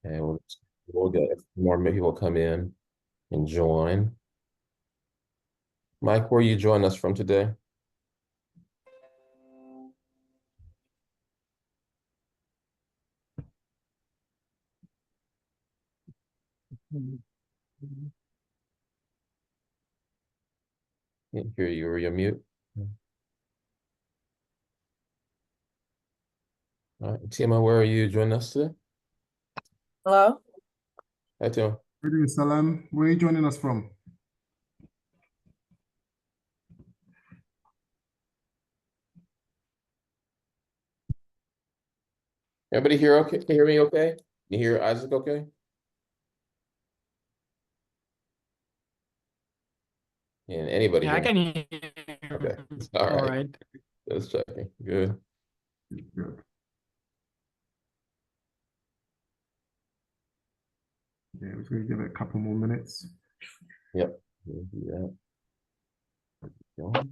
And we'll get more people come in and join. Mike, where are you joining us from today? Can't hear you, or you're mute. All right, Timo, where are you joining us today? Hello? Hi, Timo. Alaikum Salam. Where are you joining us from? Everybody here okay? Can you hear me okay? You hear Isaac okay? And anybody Yeah, hear I me? can hear Okay. you. All All right. right. Just checking. Good. Good. Yeah, we're going to give it a couple more minutes. Yep. We'll do that.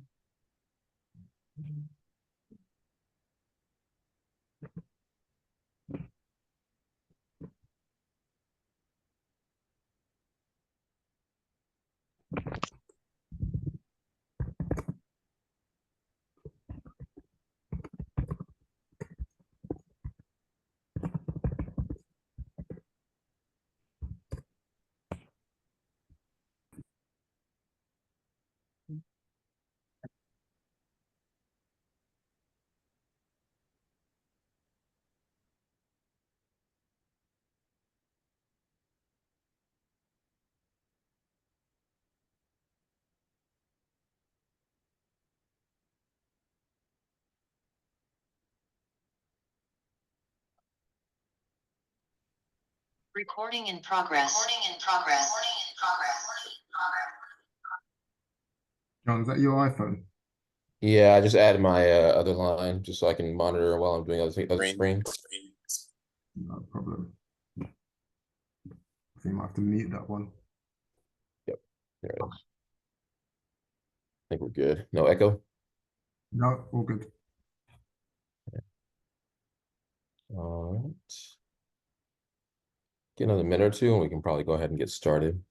Recording in progress. Recording in progress. John, is that your iPhone? Yeah, I just added my other line just so I can monitor while I'm doing other screens. No problem. I think I might have to mute that one. Yep. There it is. I think we're good. No echo. No, all good. All right. Get another minute or two, and we can probably go ahead and get started.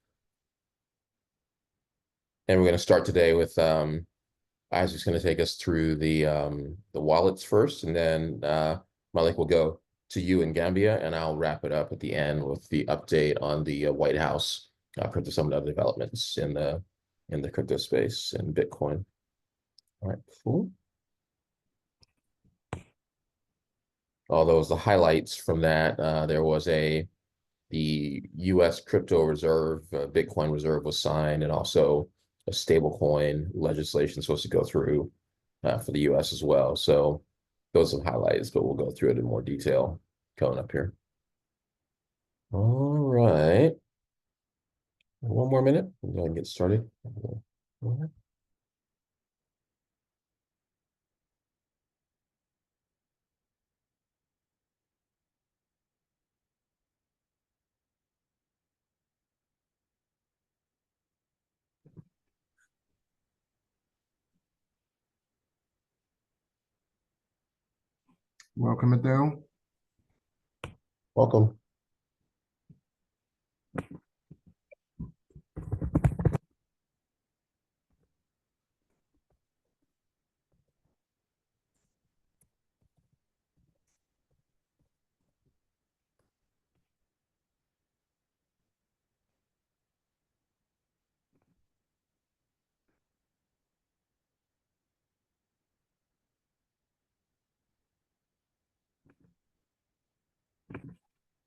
And we're going to start today with Isaac's going to take us through the wallets first, and then Malik will go to you in Gambia, and I'll wrap it up at the end with the update on the White House crypto some of the other developments in the crypto space and Bitcoin. All right, cool. All those the highlights from that. There was the U.S. crypto reserve, Bitcoin reserve was signed, and also a stablecoin legislation supposed to go through for the U.S. as well. So those are highlights, but we'll go through it in more detail coming up here. All right. One more minute. We'll go ahead and get started. Welcome, Adele. Welcome.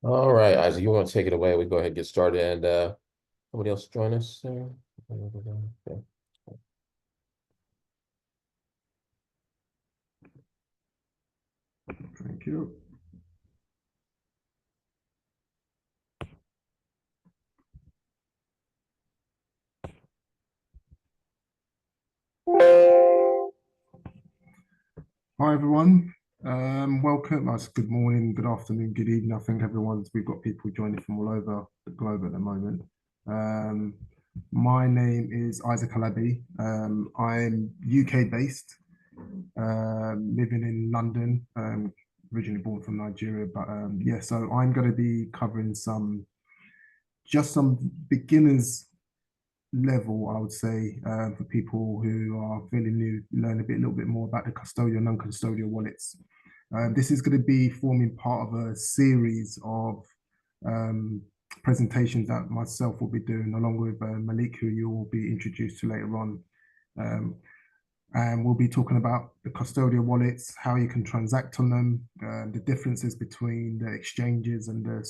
All right, Isaac, you want to take it away? We go ahead and get started, and somebody else join us. Okay. Thank you. Hi, everyone. Welcome. It's good morning, good afternoon, good evening. I think we've got people joining from all over the globe at the moment. My name is Isaac Alabi. I'm UK based, living in London, originally born from Nigeria, but yeah, so I'm going to be covering just some beginners level, I would say, for people who are fairly new, learn a little bit more about the custodial, non-custodial wallets. This is going to be forming part of a series of presentations that myself will be doing along with Malik, who you will be introduced to later on. And we'll be talking about the custodial wallets, how you can transact on them, the differences between the exchanges and the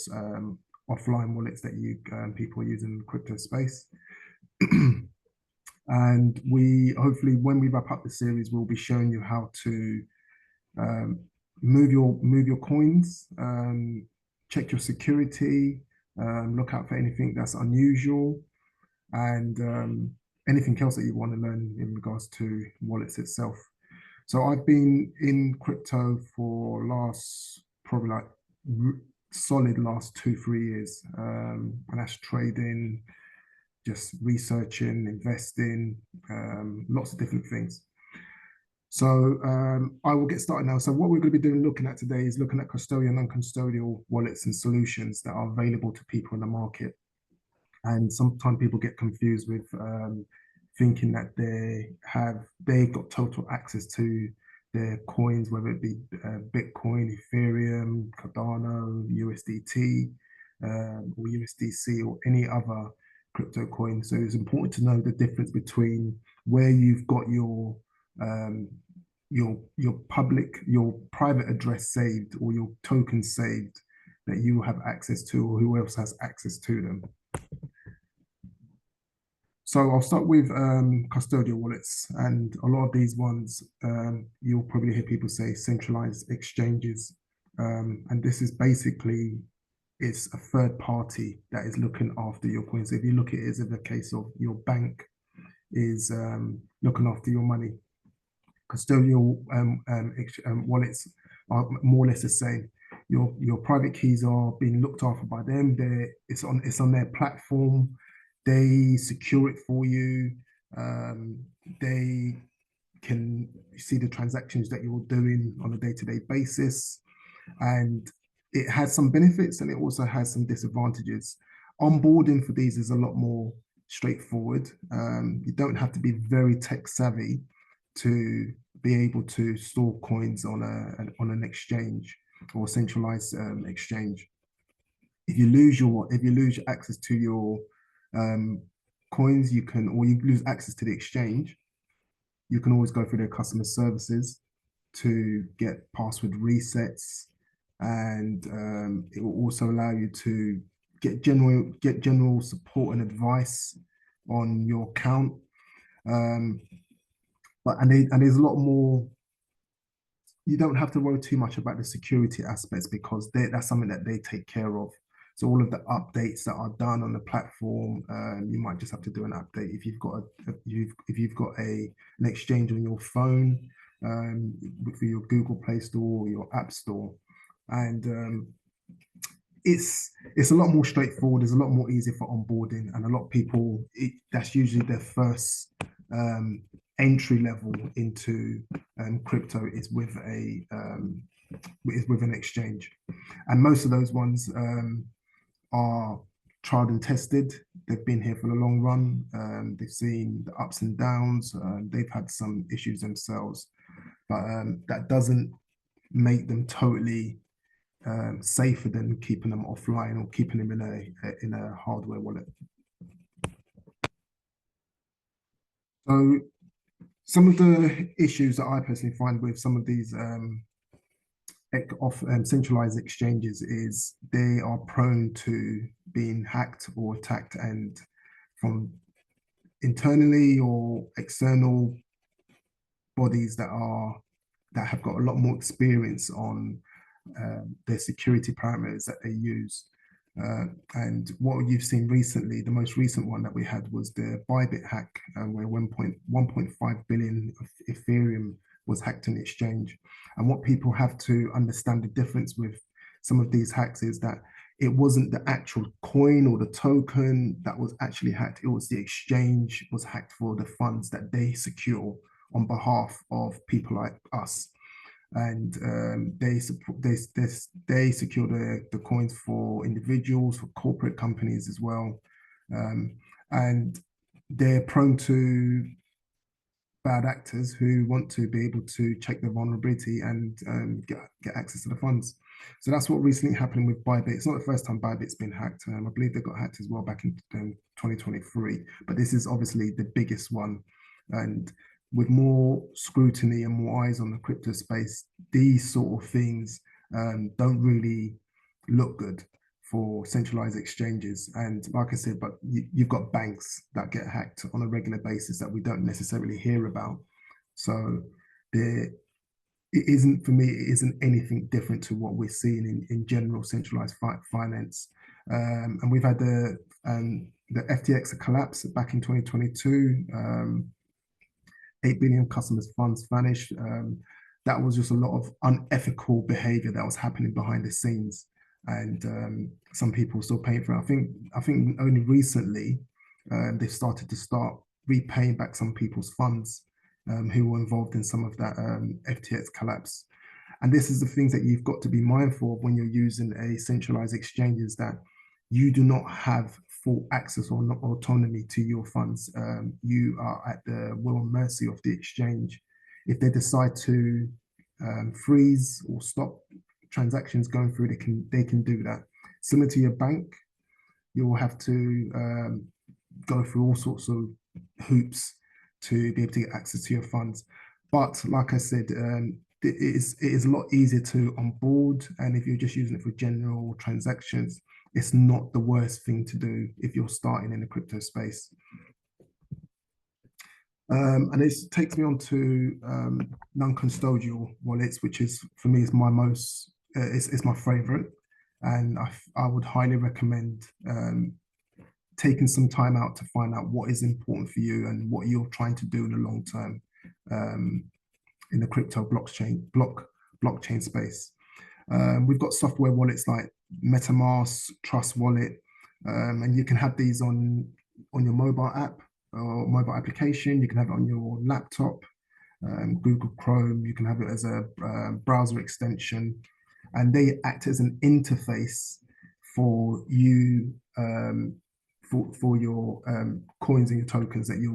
offline wallets that people use in the crypto space. And we hopefully, when we wrap up the series, we'll be showing you how to move your coins, check your security, look out for anything that's unusual, and anything else that you want to learn in regards to wallets itself. So I've been in crypto for probably like solid last 2-3 years, and that's trading, just researching, investing, lots of different things. So I will get started now. So what we're going to be looking at today is looking at custodial and non-custodial wallets and solutions that are available to people in the market. And sometimes people get confused with thinking that they've got total access to their coins, whether it be Bitcoin, Ethereum, Cardano, USDT, or USDC, or any other crypto coin. So it's important to know the difference between where you've got your private address saved, or your token saved, that you have access to, or who else has access to them. So I'll start with custodial wallets, and a lot of these ones, you'll probably hear people say centralized exchanges. And this is basically, it's a third party that is looking after your coins. If you look at it as in the case of your bank is looking after your money. Custodial wallets are more or less the same. Your private keys are being looked after by them. It's on their platform. They secure it for you. They can see the transactions that you're doing on a day-to-day basis. And it has some benefits, and it also has some disadvantages. Onboarding for these is a lot more straightforward. You don't have to be very tech savvy to be able to store coins on an exchange or centralized exchange. If you lose access to your coins, or you lose access to the exchange, you can always go through their customer services to get password resets, and it will also allow you to get general support and advice on your account. And there's a lot more. You don't have to worry too much about the security aspects, because that's something that they take care of. So all of the updates that are done on the platform, you might just have to do an update if you've got an exchange on your phone, for your Google Play Store or your App Store, and it's a lot more straightforward. It's a lot more easy for onboarding, and a lot of people, that's usually their first entry level into crypto is with an exchange, and most of those ones are tried and tested. They've been here for the long run. They've seen the ups and downs. They've had some issues themselves, but that doesn't make them totally safer than keeping them offline or keeping them in a hardware wallet. So some of the issues that I personally find with some of these centralized exchanges is they are prone to being hacked or attacked, and from internally or external bodies that have got a lot more experience on their security parameters that they use. And what you've seen recently, the most recent one that we had was the Bybit hack, where 1.5 billion of Ethereum was hacked in the exchange. And what people have to understand the difference with some of these hacks is that it wasn't the actual coin or the token that was actually hacked. It was the exchange was hacked for the funds that they secure on behalf of people like us. and they support they secure the coins for individuals, for corporate companies as well, and they're prone to bad actors who want to be able to check the vulnerability and get access to the funds. So that's what recently happened with Bybit. It's not the first time Bybit's been hacked. I believe they got hacked as well back in 2023, but this is obviously the biggest one. And with more scrutiny and more eyes on the crypto space, these sort of things don't really look good for centralized exchanges. And like I said, but you've got banks that get hacked on a regular basis that we don't necessarily hear about. So there, it isn't, for me, it isn't anything different to what we're seeing in general centralized finance. And we've had the FTX collapse back in 2022. 8 billion customers' funds vanished. That was just a lot of unethical behavior that was happening behind the scenes, and some people still paying for it. I think only recently they've started to repaying back some people's funds who were involved in some of that FTX collapse. And this is the things that you've got to be mindful of when you're using a centralized exchange, is that you do not have full access or not autonomy to your funds. You are at the will and mercy of the exchange. If they decide to freeze or stop transactions going through, they can do that. Similar to your bank, you'll have to go through all sorts of hoops to be able to get access to your funds. But like I said, it is a lot easier to onboard, and if you're just using it for general transactions, it's not the worst thing to do if you're starting in the crypto space. And this takes me on to non-custodial wallets, which is, for me, is my most, it's my favorite. And I would highly recommend taking some time out to find out what is important for you and what you're trying to do in the long term in the crypto blockchain space. We've got software wallets like MetaMask, Trust Wallet, and you can have these on your mobile app or mobile application. You can have it on your laptop, Google Chrome. You can have it as a browser extension, and they act as an interface for you for your coins and your tokens that you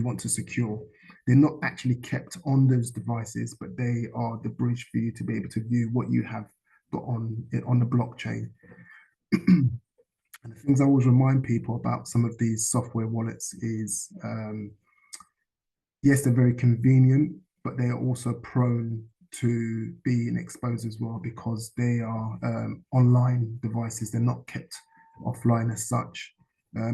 want to secure. They're not actually kept on those devices, but they are the bridge for you to be able to view what you have got on the blockchain. And the things I always remind people about some of these software wallets is, yes, they're very convenient, but they are also prone to being exposed as well, because they are online devices. They're not kept offline as such,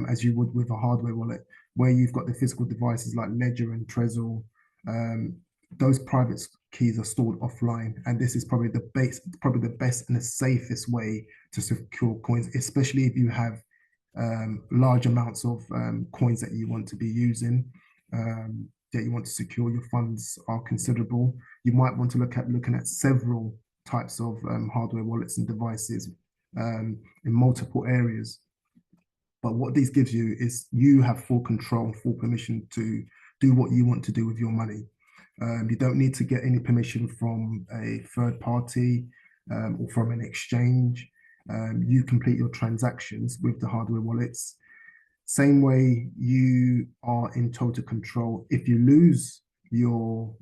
as you would with a hardware wallet, where you've got the physical devices like Ledger and Trezor. Those private keys are stored offline, and this is probably the best and the safest way to secure coins, especially if you have large amounts of coins that you want to be using, that you want to secure. Your funds are considerable. You might want to looking at several types of hardware wallets and devices in multiple areas. But what this gives you is you have full control, full permission to do what you want to do with your money. You don't need to get any permission from a third party or from an exchange. You complete your transactions with the hardware wallets. Same way you are in total control. If you lose your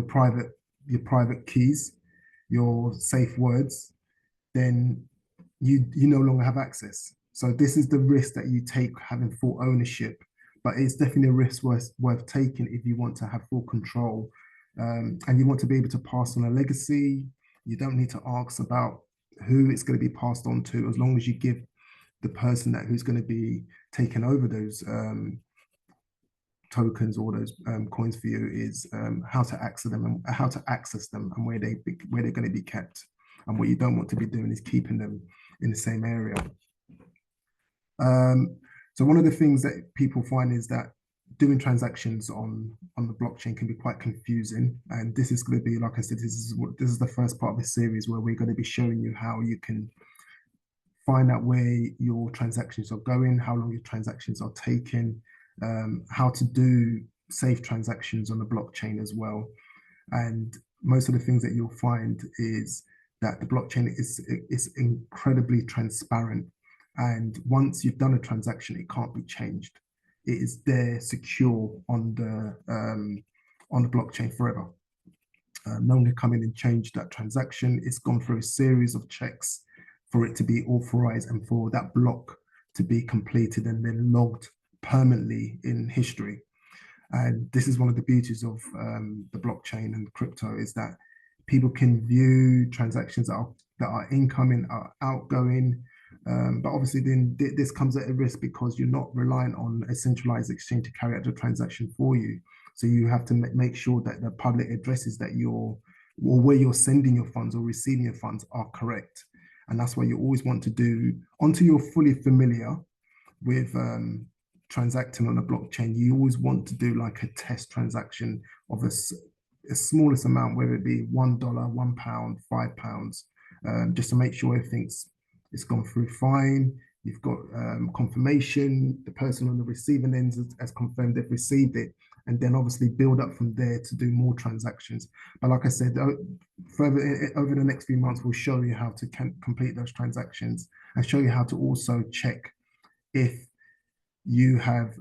private keys, your safe words, then you no longer have access. So this is the risk that you take having full ownership, but it's definitely a risk worth taking if you want to have full control, and you want to be able to pass on a legacy. You don't need to ask about who it's going to be passed on to, as long as you give the person who's going to be taking over those tokens or those coins for you is how to access them and where they're going to be kept. And what you don't want to be doing is keeping them in the same area. So one of the things that people find is that doing transactions on the blockchain can be quite confusing. And this is going to be, like I said, this is the first part of the series where we're going to be showing you how you can find out where your transactions are going, how long your transactions are taking, how to do safe transactions on the blockchain as well. And most of the things that you'll find is that the blockchain is incredibly transparent. And once you've done a transaction, it can't be changed. It is there secure on the blockchain forever. No one can come in and change that transaction. It's gone through a series of checks for it to be authorized and for that block to be completed and then logged permanently in history. And this is one of the beauties of the blockchain and crypto, is that people can view transactions that are incoming, are outgoing. But obviously then this comes at a risk because you're not reliant on a centralized exchange to carry out the transaction for you. So you have to make sure that the public addresses that or where you're sending your funds or receiving your funds are correct. And that's why you always want to do, until you're fully familiar with transacting on a blockchain, you always want to do like a test transaction of a smallest amount, whether it be $1, £1, £5, just to make sure it's gone through fine. You've got confirmation, the person on the receiving end has confirmed they've received it, and then obviously build up from there to do more transactions. But like I said, further over the next few months, we'll show you how to complete those transactions and show you how to also check if you have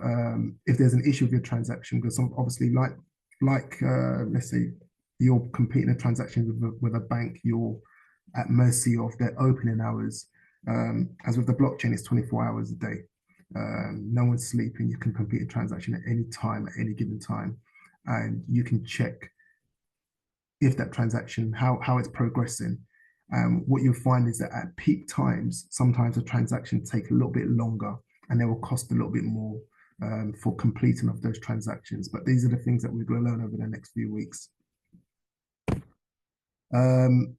if there's an issue with your transaction, because obviously let's say you're completing a transaction with a bank, you're at mercy of their opening hours. As with the blockchain, it's 24 hours a day. No one's sleeping. You can complete a transaction at any time, at any given time, and you can check if that transaction, how it's progressing. What you'll find is that at peak times, sometimes the transaction take a little bit longer and they will cost a little bit more for completing of those transactions. But these are the things that we're going to learn over the next few weeks.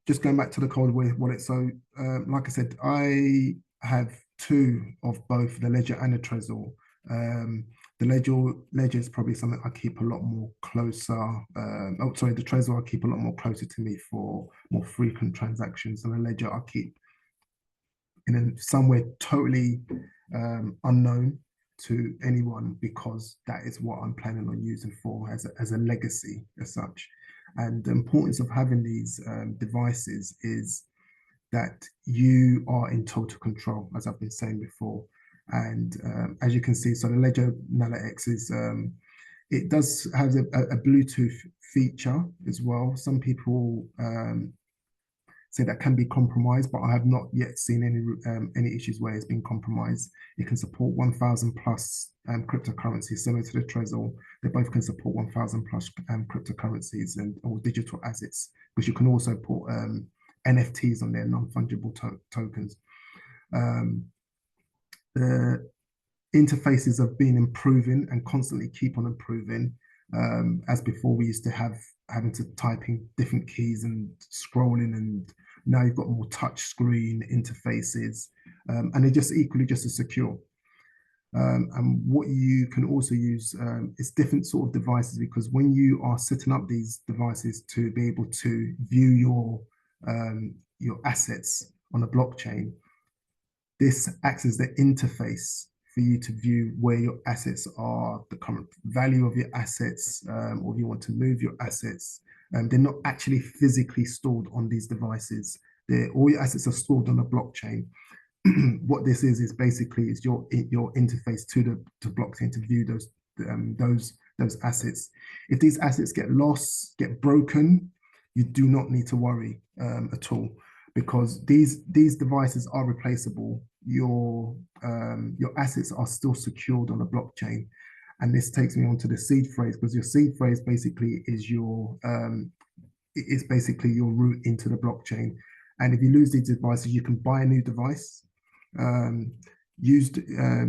Just going back to the cold wallet. So like I said, I have two of both the Ledger and the Trezor. The Ledger is probably something I keep a lot more closer. The Trezor I keep a lot more closer to me for more frequent transactions, and the Ledger I keep in somewhere totally unknown to anyone, because that is what I'm planning on using for as a legacy as such. And the importance of having these devices is that you are in total control, as I've been saying before. And as you can see, so the Ledger Nano X is, it does have a Bluetooth feature as well. Some people say that can be compromised, but I have not yet seen any issues where it's been compromised. It can support 1,000 plus cryptocurrencies, similar to the Trezor. They both can support 1,000 plus cryptocurrencies or digital assets, because you can also put NFTs on their non-fungible tokens. The interfaces have been improving and constantly keep on improving. As before, we used to having to type in different keys and scrolling, and now you've got more touch screen interfaces, and they're just equally just as secure. And what you can also use is different sort of devices, because when you are setting up these devices to be able to view your assets on a blockchain, this acts as the interface for you to view where your assets are, the current value of your assets, or if you want to move your assets. They're not actually physically stored on these devices. All your assets are stored on a blockchain. What this is basically your interface to the blockchain to view those assets. If these assets get lost, get broken, you do not need to worry at all, because these devices are replaceable. Your assets are still secured on a blockchain. And this takes me on to the seed phrase, because your seed phrase basically is it's basically your route into the blockchain. And if you lose these devices, you can buy a new device, use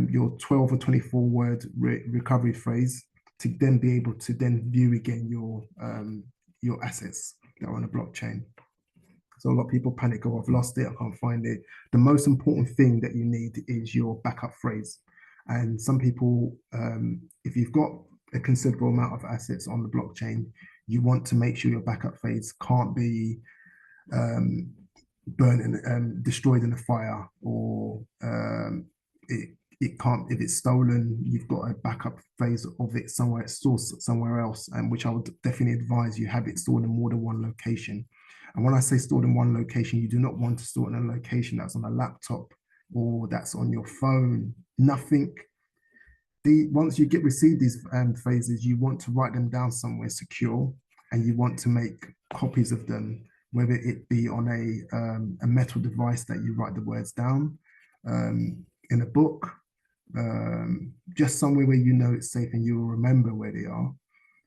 your 12 or 24 word recovery phrase to then be able to then view again your assets that are on a blockchain. So a lot of people panic, oh, I've lost it, I can't find it. The most important thing that you need is your backup phrase. And some people, if you've got a considerable amount of assets on the blockchain, you want to make sure your backup phrase can't be burned and destroyed in a fire, or it can't, if it's stolen, you've got a backup phase of it somewhere, source somewhere else, and which I would definitely advise you have it stored in more than one location. And when I say stored in one location, you do not want to store it in a location that's on a laptop or that's on your phone. Nothing. Once you receive these phases, you want to write them down somewhere secure, and you want to make copies of them, whether it be on a metal device that you write the words down, in a book, just somewhere where you know it's safe and you will remember where they are.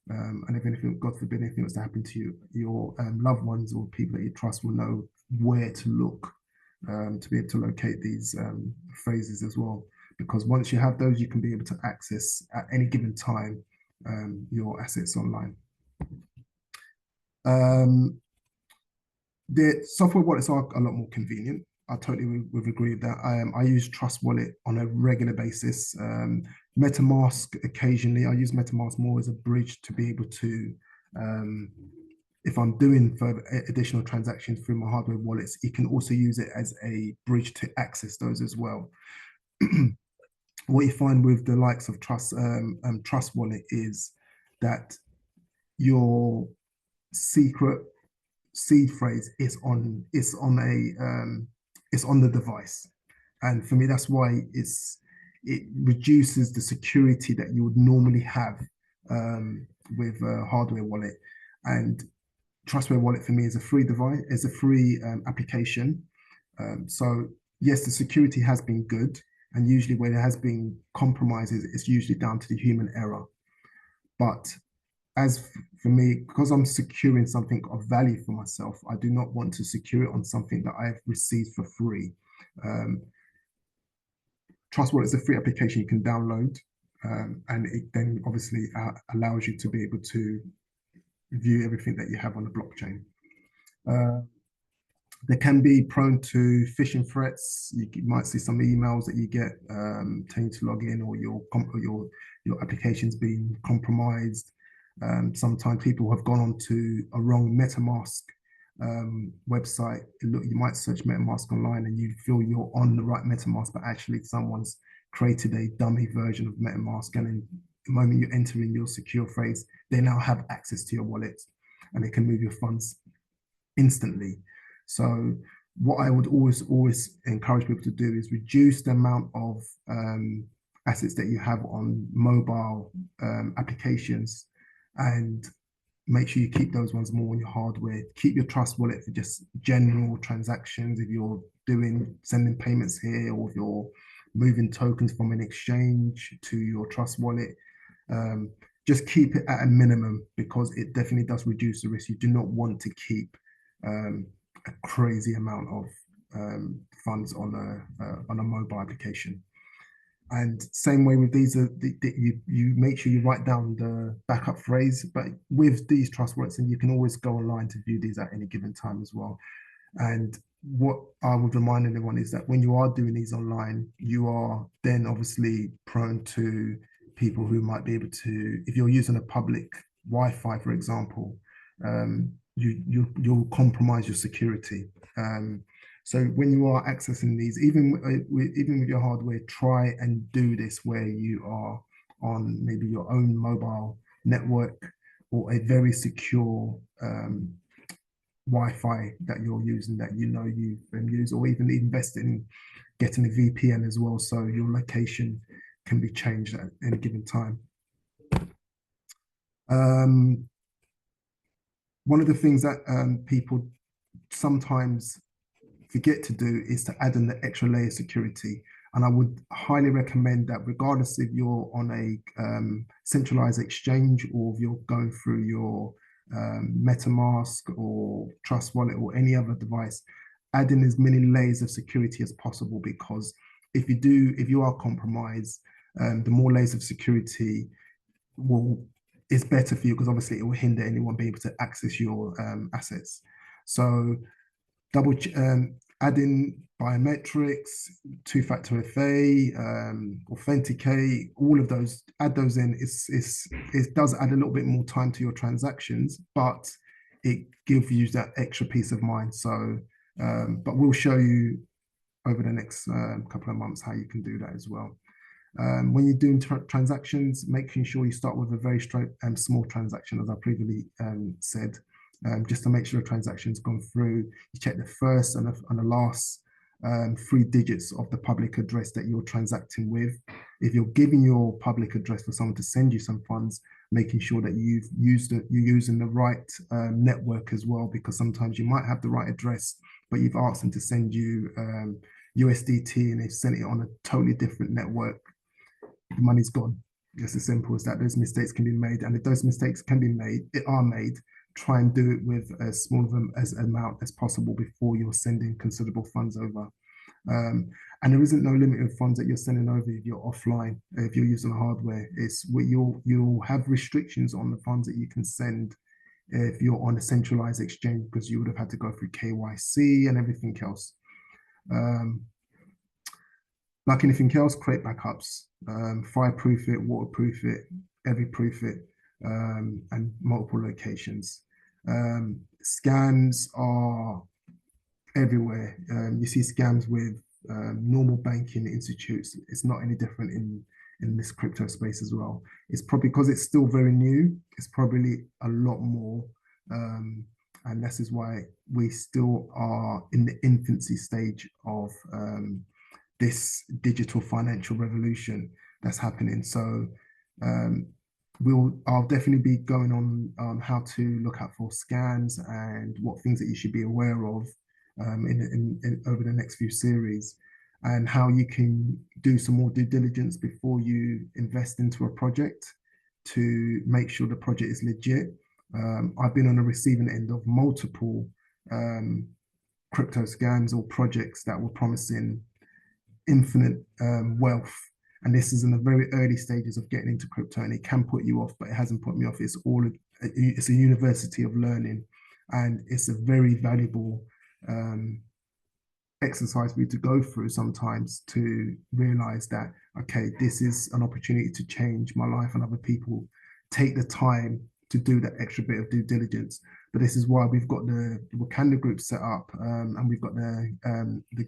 And if anything, God forbid, anything was to happen to you, your loved ones or people that you trust will know where to look to be able to locate these phrases as well. Because once you have those, you can be able to access at any given time your assets online. The software wallets are a lot more convenient. I totally would agree with that. I use Trust Wallet on a regular basis. MetaMask occasionally. I use MetaMask more as a bridge to be able to, if I'm doing further additional transactions through my hardware wallets, you can also use it as a bridge to access those as well. What you find with the likes of Trust Wallet is that your secret seed phrase is on the device, and for me that's why it reduces the security that you would normally have with a hardware wallet. And Trustware Wallet for me is a free device, is a free application. So yes, the security has been good, and usually where there has been compromises, it's usually down to the human error. But as for me, because I'm securing something of value for myself, I do not want to secure it on something that I've received for free. Trust Wallet is a free application you can download, and it then obviously allows you to be able to view everything that you have on the blockchain. They can be prone to phishing threats. You might see some emails that you get telling you to log in, or your application's being compromised. Sometimes people have gone on to a wrong MetaMask website. You might search MetaMask online and you feel you're on the right MetaMask, but actually someone's created a dummy version of MetaMask. And in the moment you enter in your secure phrase, they now have access to your wallet and they can move your funds instantly. So what I would always encourage people to do is reduce the amount of assets that you have on mobile applications, and make sure you keep those ones more on your hardware. Keep your Trust Wallet for just general transactions. If you're sending payments here, or if you're moving tokens from an exchange to your Trust Wallet, just keep it at a minimum, because it definitely does reduce the risk. You do not want to keep a crazy amount of funds on a mobile application. And same way with these, you make sure you write down the backup phrase. But with these Trust Wallets, and you can always go online to view these at any given time as well. And what I would remind everyone is that when you are doing these online, you are then obviously prone to people who might be able to, if you're using a public Wi-Fi, for example, you'll compromise your security. So when you are accessing these, even with your hardware, try and do this where you are on maybe your own mobile network, or a very secure Wi-Fi that you're using, that you know you've used, or even invest in getting a VPN as well, so your location can be changed at any given time. One of the things that people sometimes forget to do is to add in the extra layer of security. And I would highly recommend that, regardless if you're on a centralized exchange, or if you're going through your MetaMask or Trust Wallet or any other device, add in as many layers of security as possible. Because if you are compromised, the more layers of security is better for you, because obviously it will hinder anyone being able to access your assets. So add in biometrics, two-factor FA, authenticate, all of those, add those in. It does add a little bit more time to your transactions, but it gives you that extra peace of mind. So, but we'll show you over the next couple of months how you can do that as well. When you're doing transactions, making sure you start with a very small transaction, as I previously said, just to make sure the transaction's gone through. You check the first and the last 3 digits of the public address that you're transacting with. If you're giving your public address for someone to send you some funds, making sure that you're using the right network as well, because sometimes you might have the right address, but you've asked them to send you USDT and they've sent it on a totally different network. The money's gone. Just as simple as that. Those mistakes can be made, and if those mistakes are made, try and do it with as small of an amount as possible before you're sending considerable funds over. And there isn't no limit of funds that you're sending over if you're offline, if you're using hardware. It's what you'll have restrictions on the funds that you can send if you're on a centralized exchange, because you would have had to go through KYC and everything else. Like anything else, create backups, fireproof it, waterproof it, every-proof it, and multiple locations. Scams are everywhere. You see scams with normal banking institutes. It's not any different in this crypto space as well. It's probably because it's still very new. It's probably a lot more, and this is why we still are in the infancy stage of this digital financial revolution that's happening. So I'll definitely be going on how to look out for scams and what things that you should be aware of over the next few series, and how you can do some more due diligence before you invest into a project to make sure the project is legit. I've been on the receiving end of multiple crypto scams or projects that were promising infinite wealth, and this is in the very early stages of getting into crypto, and it can put you off, but it hasn't put me off. It's a university of learning, and it's a very valuable exercise for you to go through sometimes to realize that, okay, this is an opportunity to change my life and other people. Take the time to do that extra bit of due diligence. But this is why we've got the Wakanda group set up, and we've got the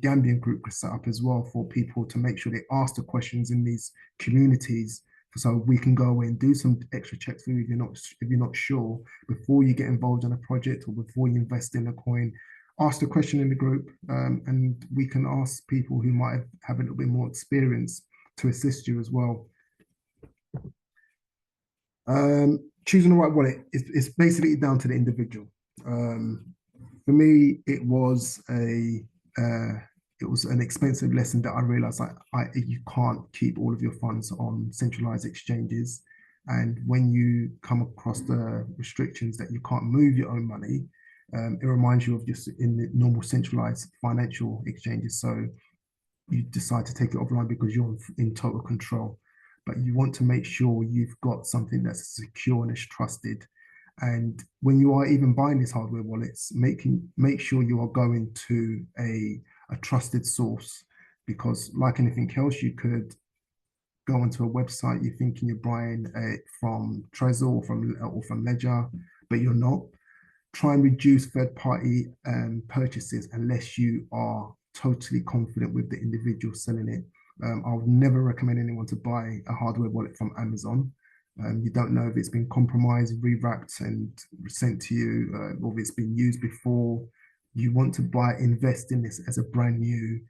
Gambian group set up as well, for people to make sure they ask the questions in these communities, so we can go away and do some extra checks for you if you're not sure before you get involved in a project or before you invest in a coin. Ask the question in the group, and we can ask people who might have a little bit more experience to assist you as well. Choosing the right wallet is basically down to the individual. For me, it was an expensive lesson that I realized you can't keep all of your funds on centralized exchanges. And when you come across the restrictions that you can't move your own money, it reminds you of just in the normal centralized financial exchanges. So you decide to take it offline because you're in total control. But you want to make sure you've got something that's secure and is trusted. And when you are even buying these hardware wallets, make sure you are going to a trusted source, because like anything else, you could go onto a website, you're thinking you're buying it from Trezor or from Ledger, but you're not. Try and reduce third-party purchases unless you are totally confident with the individual selling it. I would never recommend anyone to buy a hardware wallet from Amazon. You don't know if it's been compromised, rewrapped, and sent to you, or if it's been used before. You want to invest in this as a brand new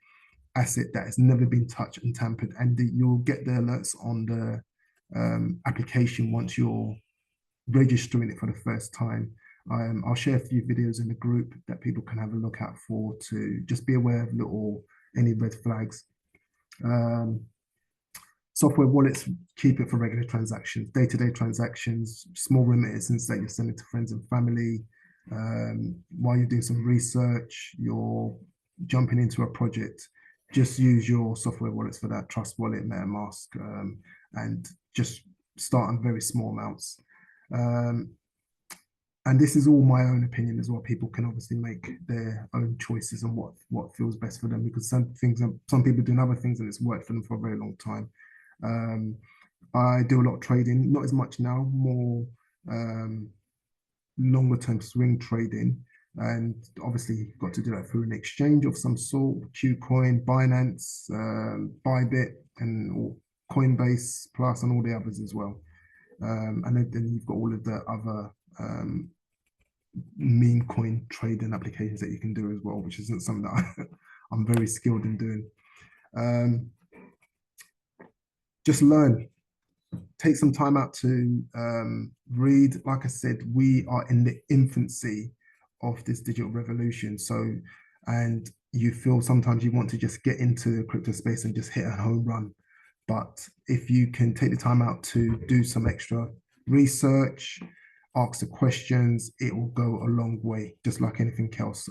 asset that has never been touched and tampered, and you'll get the alerts on the application once you're registering it for the first time. I'll share a few videos in the group that people can have a look out for, to just be aware of any red flags. Software wallets, keep it for regular transactions, day-to-day transactions, small remittances that you're sending to friends and family. While you're doing some research, you're jumping into a project, just use your software wallets for that. Trust Wallet, MetaMask, and just start on very small amounts. And this is all my own opinion as well. People can obviously make their own choices on what feels best for them, because some people doing other things and it's worked for them for a very long time. I do a lot of trading, not as much now, more longer term swing trading, and obviously you've got to do that through an exchange of some sort, Qcoin, Binance, Bybit, and or Coinbase Plus and all the others as well. And then you've got all of the other meme coin trading applications that you can do as well, which isn't something that I'm very skilled in doing. Just learn. Take some time out to read. Like I said, we are in the infancy of this digital revolution. So, and you feel sometimes you want to just get into the crypto space and just hit a home run. But if you can take the time out to do some extra research, ask the questions, it will go a long way, just like anything else.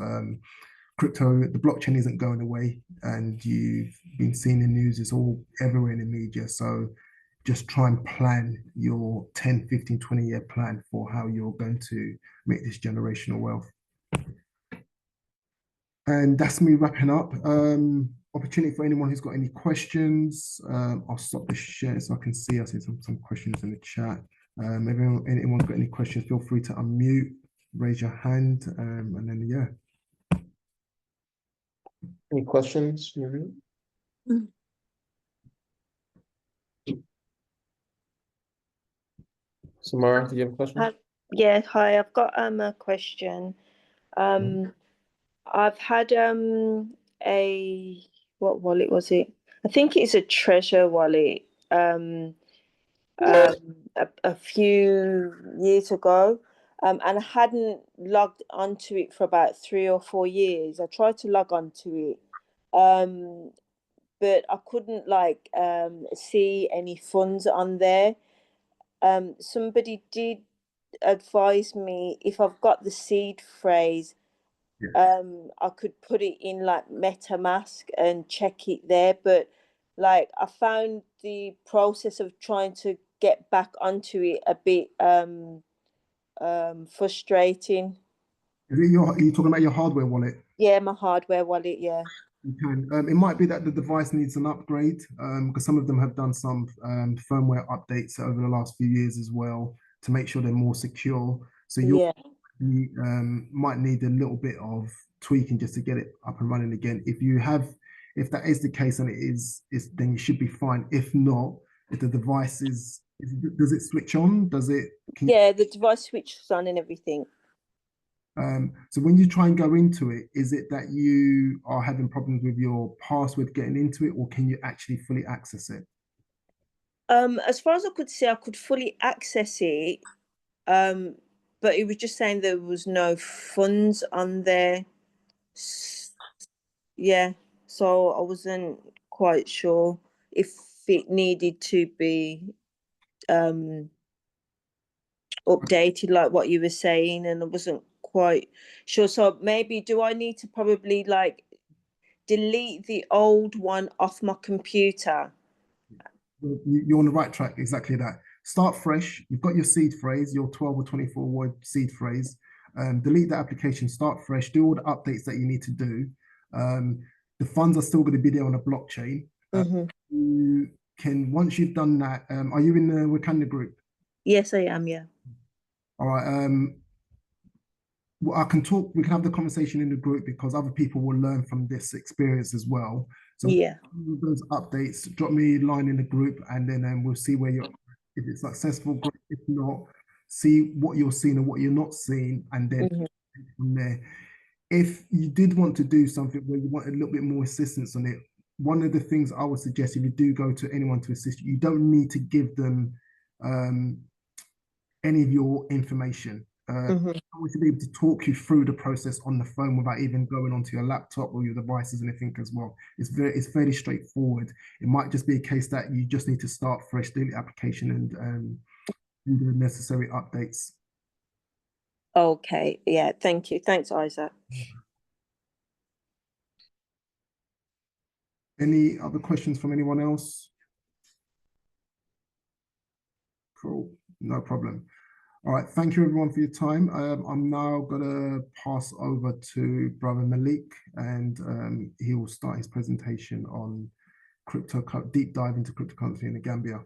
Crypto, the blockchain isn't going away, and you've been seeing the news, it's all everywhere in the media. So just try and plan your 10, 15, 20-year plan for how you're going to make this generational wealth. And that's me wrapping up. Opportunity for anyone who's got any questions. I'll stop the share so I can see. I see some questions in the chat. Anyone's got any questions, feel free to unmute, raise your hand, and then, yeah. Any questions? Samara, do you have a question? Yeah, hi, I've got a question. I've had what wallet was it? I think it's a Treasure wallet a few years ago, and I hadn't logged onto it for about 3 or 4 years. I tried to log onto it, but I couldn't see any funds on there. Somebody did advise me if I've got the seed phrase, I could put it in like MetaMask and check it there, but like I found the process of trying to get back onto it a bit frustrating. Are you talking about your hardware wallet? Yeah, my hardware wallet, yeah. You can. It might be that the device needs an upgrade, because some of them have done some firmware updates over the last few years as well to make sure they're more secure. So you might need a little bit of tweaking just to get it up and running again. If that is the case and then you should be fine. If not, if the device does it switch on? Yeah, the device switches on and everything. So when you try and go into it, is it that you are having problems with your password getting into it, or can you actually fully access it? As far as I could see, I could fully access it, but it was just saying there was no funds on there. Yeah, so I wasn't quite sure if it needed to be updated like what you were saying, and I wasn't quite sure. So maybe do I need to probably like delete the old one off my computer? You're on the right track, exactly that. Start fresh. You've got your seed phrase, your 12 or 24 word seed phrase. Delete that application, start fresh, do all the updates that you need to do. The funds are still going to be there on a blockchain. You can, once you've done that, are you in the Wakanda group? Yes, I am, yeah. All right. Well, we can have the conversation in the group because other people will learn from this experience as well. So yeah, those updates, drop me a line in the group, and then we'll see where you're. If it's successful, great. If not, see what you're seeing and what you're not seeing, and then from there. If you did want to do something where you want a little bit more assistance on it, one of the things I would suggest, if you do go to anyone to assist you, you don't need to give them any of your information. I want to be able to talk you through the process on the phone without even going onto your laptop or your devices and anything as well. It's fairly straightforward. It might just be a case that you just need to start fresh, do the application, and do the necessary updates. Okay, yeah, thank you. Thanks, Isaac. Any other questions from anyone else? Cool, no problem. All right, thank you everyone for your time. I'm now gonna pass over to Brother Malik, and he will start his presentation on deep dive into cryptocurrency in the Gambia.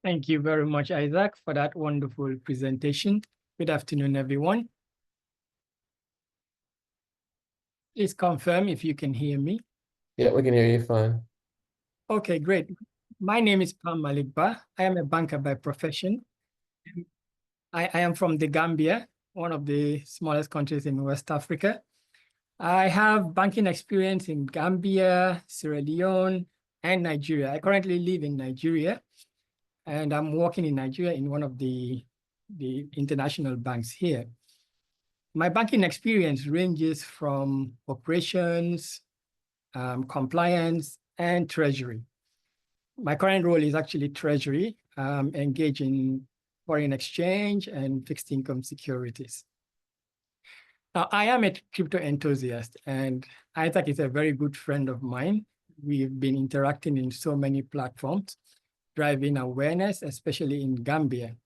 Thank you very much, Isaac, for that wonderful presentation. Good afternoon, everyone. Please confirm if you can hear me. Yeah, we can hear you fine. Okay, great. My name is Pam Malikba. I am a banker by profession. I am from the Gambia, one of the smallest countries in West Africa. I have banking experience in Gambia, Sierra Leone, and Nigeria. I currently live in Nigeria, and I'm working in Nigeria in one of the international banks here. My banking experience ranges from operations, compliance, and treasury. My current role is actually treasury, engaged in foreign exchange and fixed income securities. Now, I am a crypto enthusiast, and Isaac is a very good friend of mine. We've been interacting in so many platforms, driving awareness, especially in Gambia.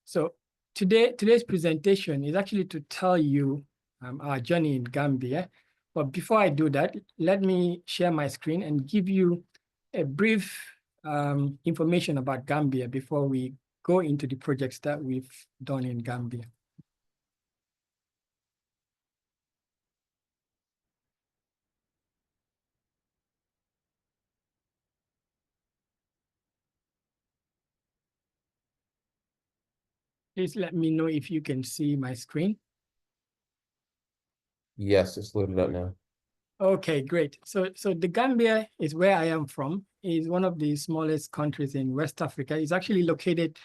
So today's presentation is actually to tell you our journey in Gambia. But before I do that, let me share my screen and give you a brief information about Gambia before we go into the projects that we've done in Gambia. Please let me know if you can see my screen. Yes, it's loaded up now. Okay, great. So the Gambia is where I am from. It's one of the smallest countries in West Africa. It's actually located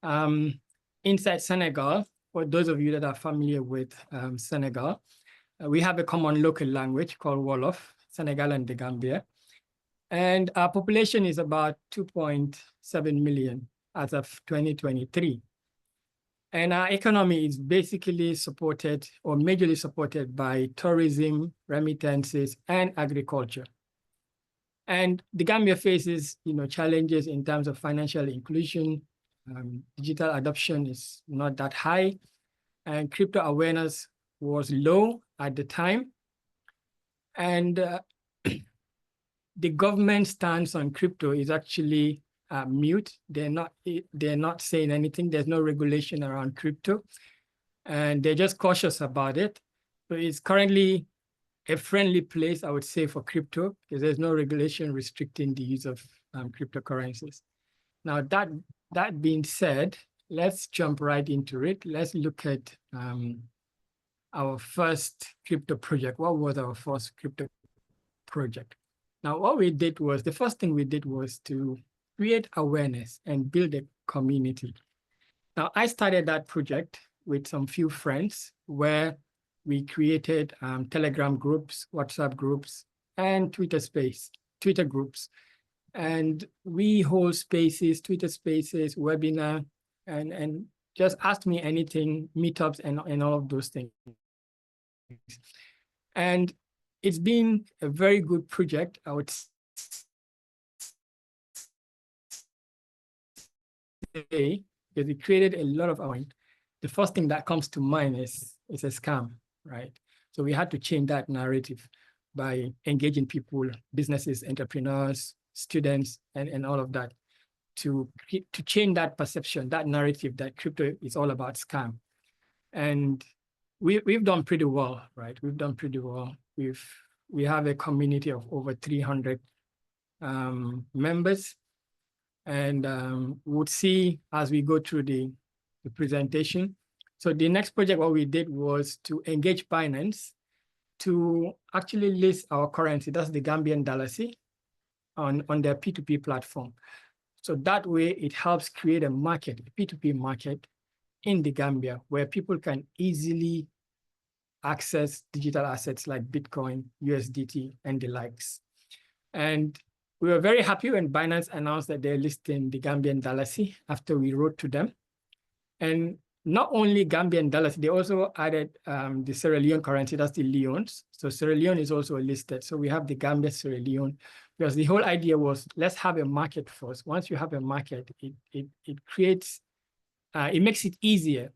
inside Senegal. For those of you that are familiar with Senegal, we have a common local language called Wolof, Senegal and the Gambia. And our population is about 2.7 million as of 2023. And our economy is basically supported or majorly supported by tourism, remittances, and agriculture. And the Gambia faces, challenges in terms of financial inclusion. Digital adoption is not that high, and crypto awareness was low at the time. And the government stance on crypto is actually mute. They're not saying anything. There's no regulation around crypto, and they're just cautious about it. So it's currently a friendly place, I would say, for crypto, because there's no regulation restricting the use of cryptocurrencies. Now, that being said, let's jump right into it. Let's look at our first crypto project. What was our first crypto project? Now, what we did was, the first thing we did was to create awareness and build a community. Now, I started that project with some few friends where we created Telegram groups, WhatsApp groups, and Twitter groups. And we hold spaces, Twitter spaces, webinar, and just ask me anything, meetups, and all of those things. And it's been a very good project, I would say, because it created a lot of awareness. The first thing that comes to mind is a scam, right? So we had to change that narrative by engaging people, businesses, entrepreneurs, students, and all of that to change that perception, that narrative that crypto is all about scam. And we've done pretty well, right? We've done pretty well. We have a community of over 300 members, and we'll see as we go through the presentation. So the next project, what we did was to engage Binance to actually list our currency, that's the Gambian Dalasi, on their P2P platform. So that way it helps create a market, a P2P market in the Gambia, where people can easily access digital assets like Bitcoin, USDT, and the likes. And we were very happy when Binance announced that they're listing the Gambian Dalasi after we wrote to them. And not only Gambian Dalasi, they also added the Sierra Leone currency, that's the Leones. So Sierra Leone is also listed. So we have the Gambia Sierra Leone, because the whole idea was, let's have a market first. Once you have a market, it creates, it makes it easier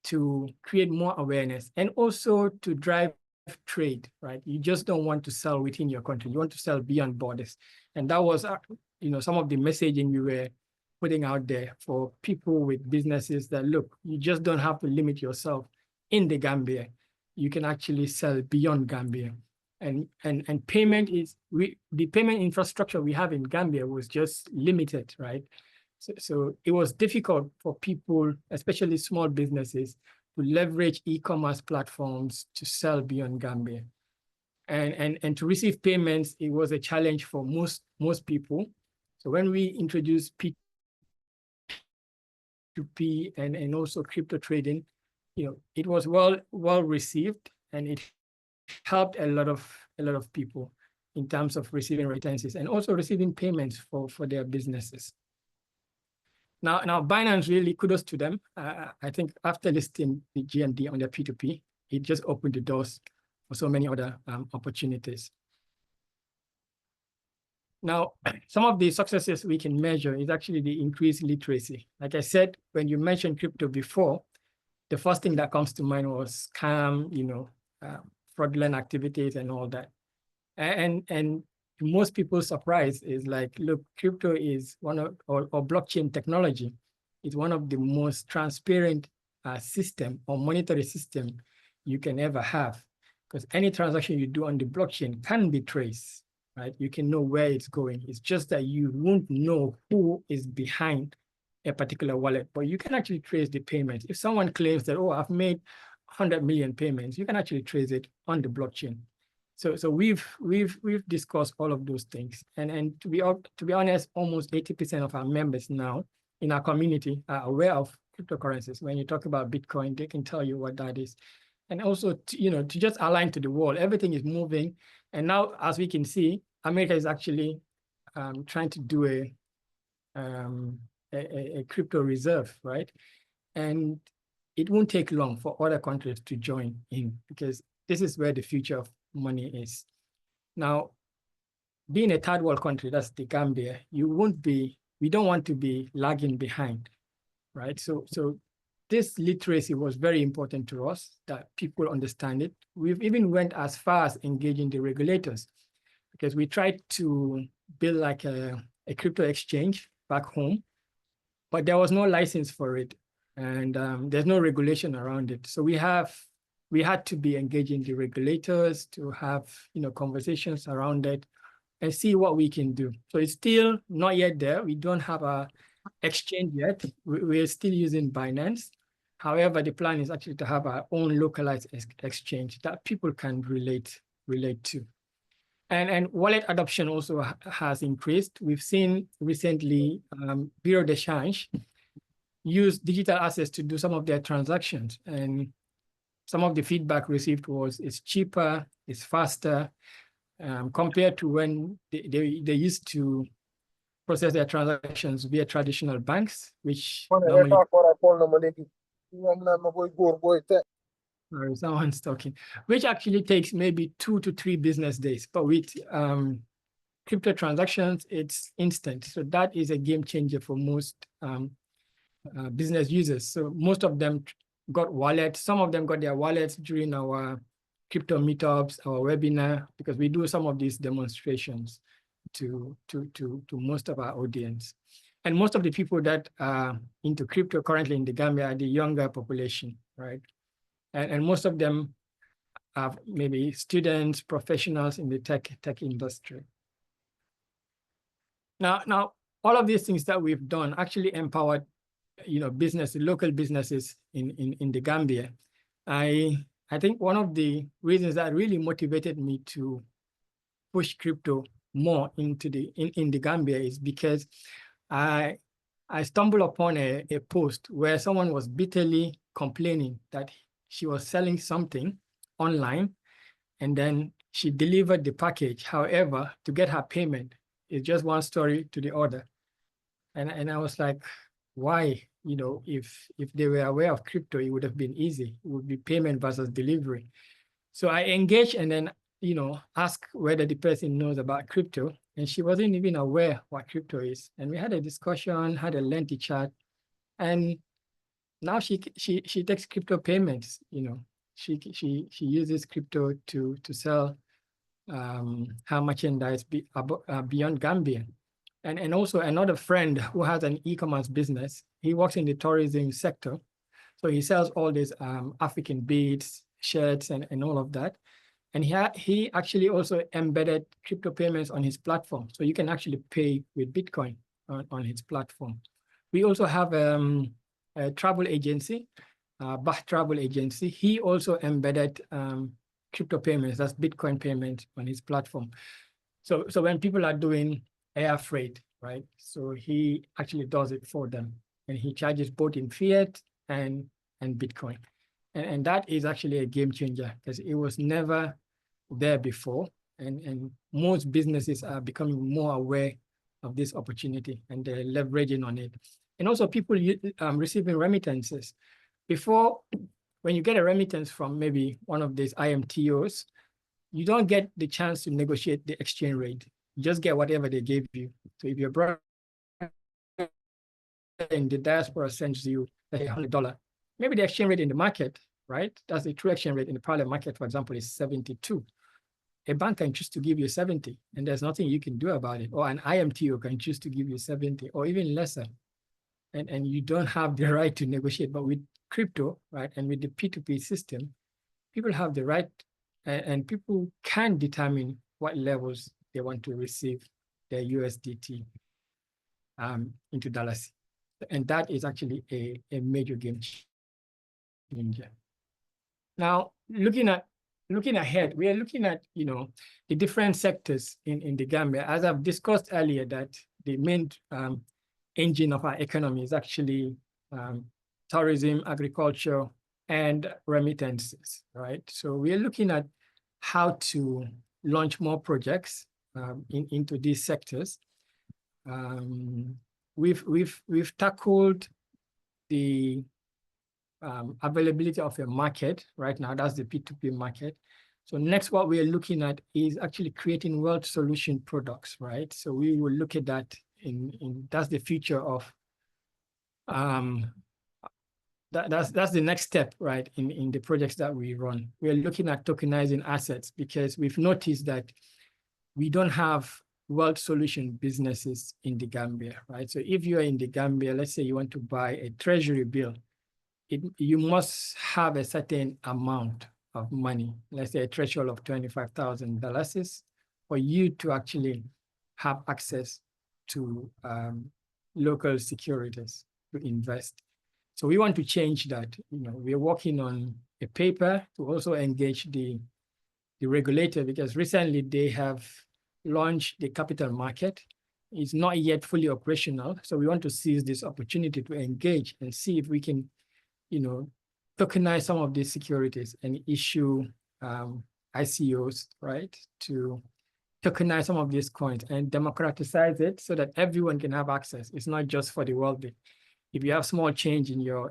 to create more awareness and also to drive trade, right? You just don't want to sell within your country. You want to sell beyond borders. And that was, some of the messaging we were putting out there for people with businesses that, look, you just don't have to limit yourself in the Gambia. You can actually sell beyond Gambia. And payment is the payment infrastructure we have in Gambia was just limited, right? So it was difficult for people, especially small businesses, to leverage e-commerce platforms to sell beyond Gambia. And to receive payments, it was a challenge for most people. So when we introduced P2P and also crypto trading, it was well received, and it helped a lot of people in terms of receiving remittances and also receiving payments for their businesses. Now Binance, really kudos to them. I think after listing the GMD on their P2P, it just opened the doors for so many other opportunities. Now, some of the successes we can measure is actually the increased literacy. Like I said, when you mentioned crypto before, the first thing that comes to mind was scam, fraudulent activities and all that. And to most people's surprise is like, look, crypto is or blockchain technology is one of the most transparent system or monetary system you can ever have, because any transaction you do on the blockchain can be traced, right? You can know where it's going. It's just that you won't know who is behind a particular wallet, but you can actually trace the payments. If someone claims that, oh, I've made 100 million payments, you can actually trace it on the blockchain. So we've discussed all of those things, and to be honest, almost 80% of our members now in our community are aware of cryptocurrencies. When you talk about Bitcoin, they can tell you what that is, and also to just align to the world. Everything is moving, and now, as we can see, America is actually trying to do a crypto reserve, right? And it won't take long for other countries to join in, because this is where the future of money is. Now, being a third world country, that's the Gambia, we don't want to be lagging behind, right? So this literacy was very important to us, that people understand it. We've even went as far as engaging the regulators, because we tried to build like a crypto exchange back home, but there was no license for it, and there's no regulation around it. So we had to be engaging the regulators to have conversations around it and see what we can do. So it's still not yet there. We don't have a exchange yet. We're still using Binance. However, the plan is actually to have our own localized exchange that people can relate to. And wallet adoption also has increased. We've seen recently Bureau de Change use digital assets to do some of their transactions, and some of the feedback received was it's cheaper, it's faster, compared to when they used to process their transactions via traditional banks, which normally... Sorry, someone's talking, which actually takes maybe 2 to 3 business days. But with crypto transactions, it's instant. So that is a game changer for most business users. So most of them got wallets. Some of them got their wallets during our crypto meetups, our webinar, because we do some of these demonstrations to most of our audience. And most of the people that are into crypto currently in the Gambia are the younger population, right? And most of them are maybe students, professionals in the tech industry. Now, all of these things that we've done actually empowered local businesses in the Gambia. I think one of the reasons that really motivated me to push crypto more into in the Gambia is because I stumbled upon a post where someone was bitterly complaining that she was selling something online, and then she delivered the package. However, to get her payment, it's just one story to the other. And I was like, why? If they were aware of crypto, it would have been easy. It would be payment versus delivery. So I engaged and then, asked whether the person knows about crypto, and she wasn't even aware what crypto is. And we had a discussion, had a lengthy chat, and now she takes crypto payments. She uses crypto to sell her merchandise beyond Gambia. And also another friend who has an e-commerce business, he works in the tourism sector. So he sells all these African beads, shirts, and all of that. And he actually also embedded crypto payments on his platform. So you can actually pay with Bitcoin on his platform. We also have a travel agency, Bah Travel Agency. He also embedded crypto payments, that's Bitcoin payment on his platform. So when people are doing air freight, right? So he actually does it for them. And he charges both in fiat and Bitcoin. And that is actually a game changer because it was never there before. And most businesses are becoming more aware of this opportunity and they're leveraging on it. And also people receiving remittances. Before, when you get a remittance from maybe one of these IMTOs, you don't get the chance to negotiate the exchange rate. You just get whatever they gave you. So if your brother in the diaspora sends you $100, maybe the exchange rate in the market, right? That's the true exchange rate in the parallel market, for example, is 72. A bank can choose to give you 70, and there's nothing you can do about it. Or an IMTO can choose to give you 70 or even lesser. And you don't have the right to negotiate. But with crypto, right, and with the P2P system, people have the right, and people can determine what levels they want to receive their USDT into dollars. And that is actually a major game changer. Now, looking ahead, we are looking at, the different sectors in the Gambia. As I've discussed earlier, that the main engine of our economy is actually tourism, agriculture, and remittances, right? So we are looking at how to launch more projects into these sectors. We've tackled the availability of a market right now. That's the P2P market. So next, what we are looking at is actually creating wealth solution products, right? So we will look at that that's the future of that's the next step, right, in the projects that we run. We're looking at tokenizing assets because we've noticed that we don't have wealth solution businesses in the Gambia, right? So if you're in the Gambia, let's say you want to buy a treasury bill, you must have a certain amount of money, let's say a threshold of $25,000 for you to actually have access to local securities to invest. So we want to change that. We're working on a paper to also engage the regulator because recently they have launched the capital market. It's not yet fully operational. So we want to seize this opportunity to engage and see if we can, tokenize some of these securities and issue ICOs, right, to tokenize some of these coins and democratize it so that everyone can have access. It's not just for the wealthy. If you have small change in your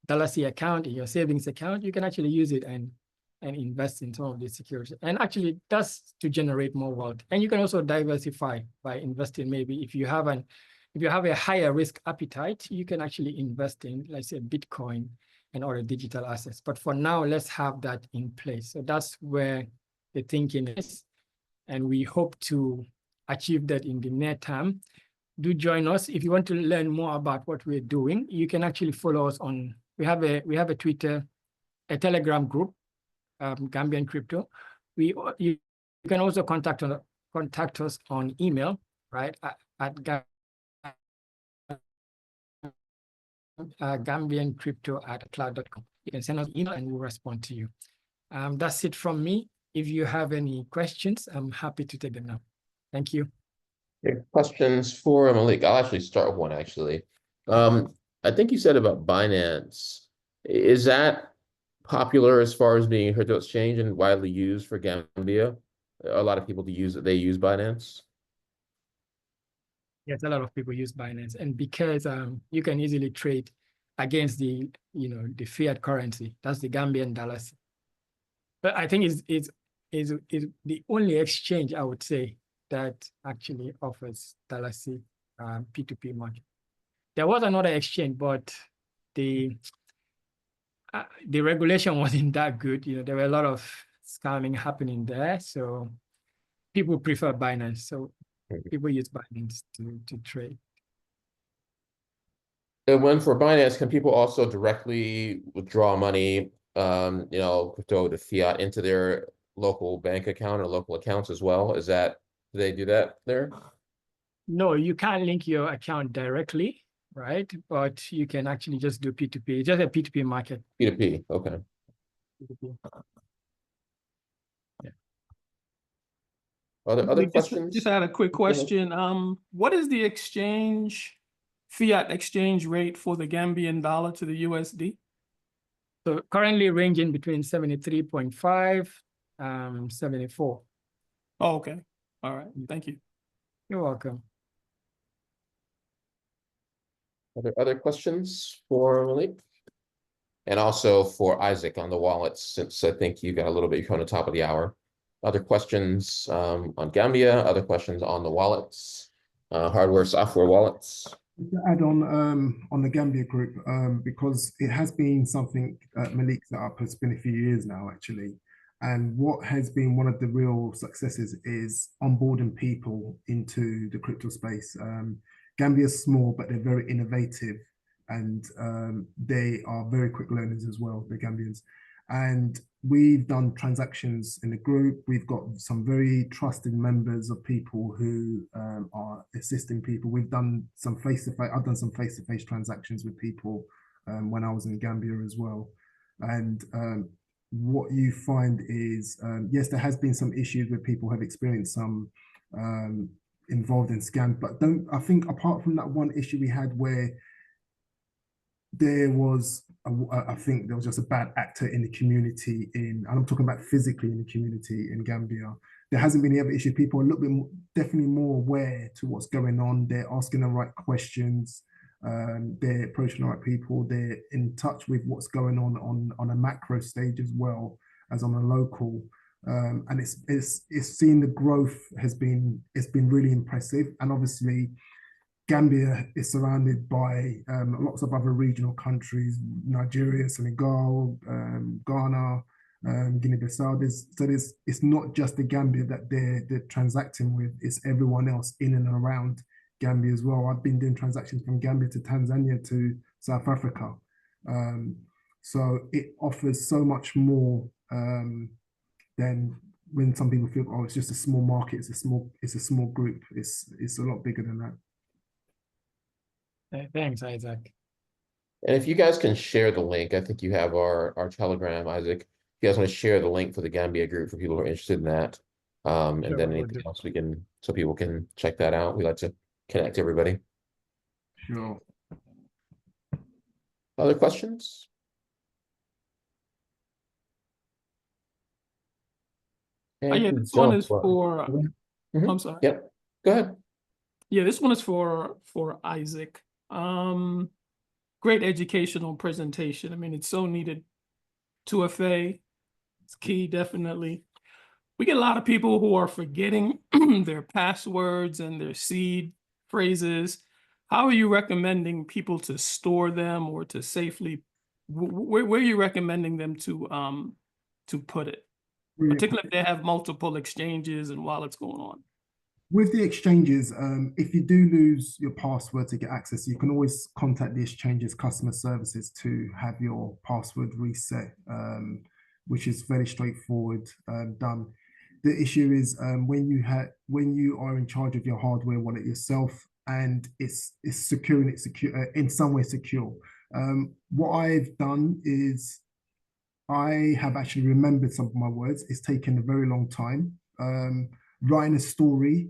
Dalasi account, in your savings account, you can actually use it and invest in some of these securities. And actually that's to generate more wealth. And you can also diversify by investing. Maybe if you have a higher risk appetite, you can actually invest in, let's say, Bitcoin and other digital assets. But for now, let's have that in place. So that's where the thinking is. And we hope to achieve that in the near term. Do join us. If you want to learn more about what we're doing, you can actually follow us on, we have a Twitter, a Telegram group, Gambian Crypto. You can also contact us on email, right, at gambiancrypto@cloud.com. You can send us an email and we'll respond to you. That's it from me. If you have any questions, I'm happy to take them now. Thank you. Questions for Malik? I'll actually start with one, actually. I think you said about Binance. Is that popular as far as being a crypto exchange and widely used for Gambia? A lot of people use Binance. Yes, a lot of people use Binance, and because you can easily trade against the fiat currency, that's the Gambian dollars. But I think it's the only exchange, I would say, that actually offers Dalasi P2P market. There was another exchange, but the regulation wasn't that good. There were a lot of scamming happening there, so people prefer Binance. So people use Binance to trade. And when for Binance, can people also directly withdraw money, crypto to fiat into their local bank account or local accounts as well? Is that, do they do that there? No, you can't link your account directly, right? But you can actually just do P2P. It's just a P2P market. P2P, okay. P2P. Other Just questions? had a quick Go ahead. question. What is the fiat exchange rate for the Gambian dollar to the USD? So currently ranging between 73.5, 74. Oh, okay. All right. Thank you. You're welcome. Other questions for Malik? And also for Isaac on the wallets, since I think you got a little bit, you're on the top of the hour. Other questions on Gambia, other questions on the wallets, hardware, software wallets. To add on the Gambia group, because it has been something Malik set up, it's been a few years now actually. And what has been one of the real successes is onboarding people into the crypto space. Gambia is small, but they're very innovative, and they are very quick learners as well, the Gambians. And we've done transactions in the group. We've got some very trusted members of people who are assisting people. We've done some face-to-face, I've done some face-to-face transactions with people when I was in Gambia as well. And what you find is, yes, there has been some issues where people have experienced some involved in scams, but I think apart from that one issue we had where there was, I think there was just a bad actor in the community and I'm talking about physically in the community in Gambia. There hasn't been any other issue. People are a little bit more, definitely more aware to what's going on. They're asking the right questions. They're approaching the right people. They're in touch with what's going on a macro stage as well as on a local. And it's seeing the growth it's been really impressive. And obviously, Gambia is surrounded by lots of other regional countries, Nigeria, Senegal, Ghana, Guinea-Bissau. It's not just the Gambia that they're transacting with, it's everyone else in and around Gambia as well. I've been doing transactions from Gambia to Tanzania to South Africa. So it offers so much more than when some people feel, oh, it's just a small market, it's a small group. It's a lot bigger than that. Thanks, Isaac. And if you guys can share the link, I think you have our Telegram, Isaac. If you guys want to share the link for the Gambia group for people who are interested in that. And Sure, then will anything do. else so people can check that out. We like to connect everybody. Sure. Other questions? Yeah, And this one jump is for, Mhm. I'm sorry. Yep, go ahead. Yeah, this one is for Isaac. Great educational presentation. I mean, it's so needed. 2FA, it's key, definitely. We get a lot of people who are forgetting their passwords and their seed phrases. How are you recommending people to store them or to safely, where are you recommending them to put it? Particularly if they have multiple exchanges and wallets going on. With the exchanges, if you do lose your password to get access, you can always contact the exchange's customer services to have your password reset, which is very straightforward done. The issue is when you are in charge of your hardware wallet yourself and it's securing it in some way secure. What I've done is I have actually remembered some of my words. It's taken a very long time. Writing a story,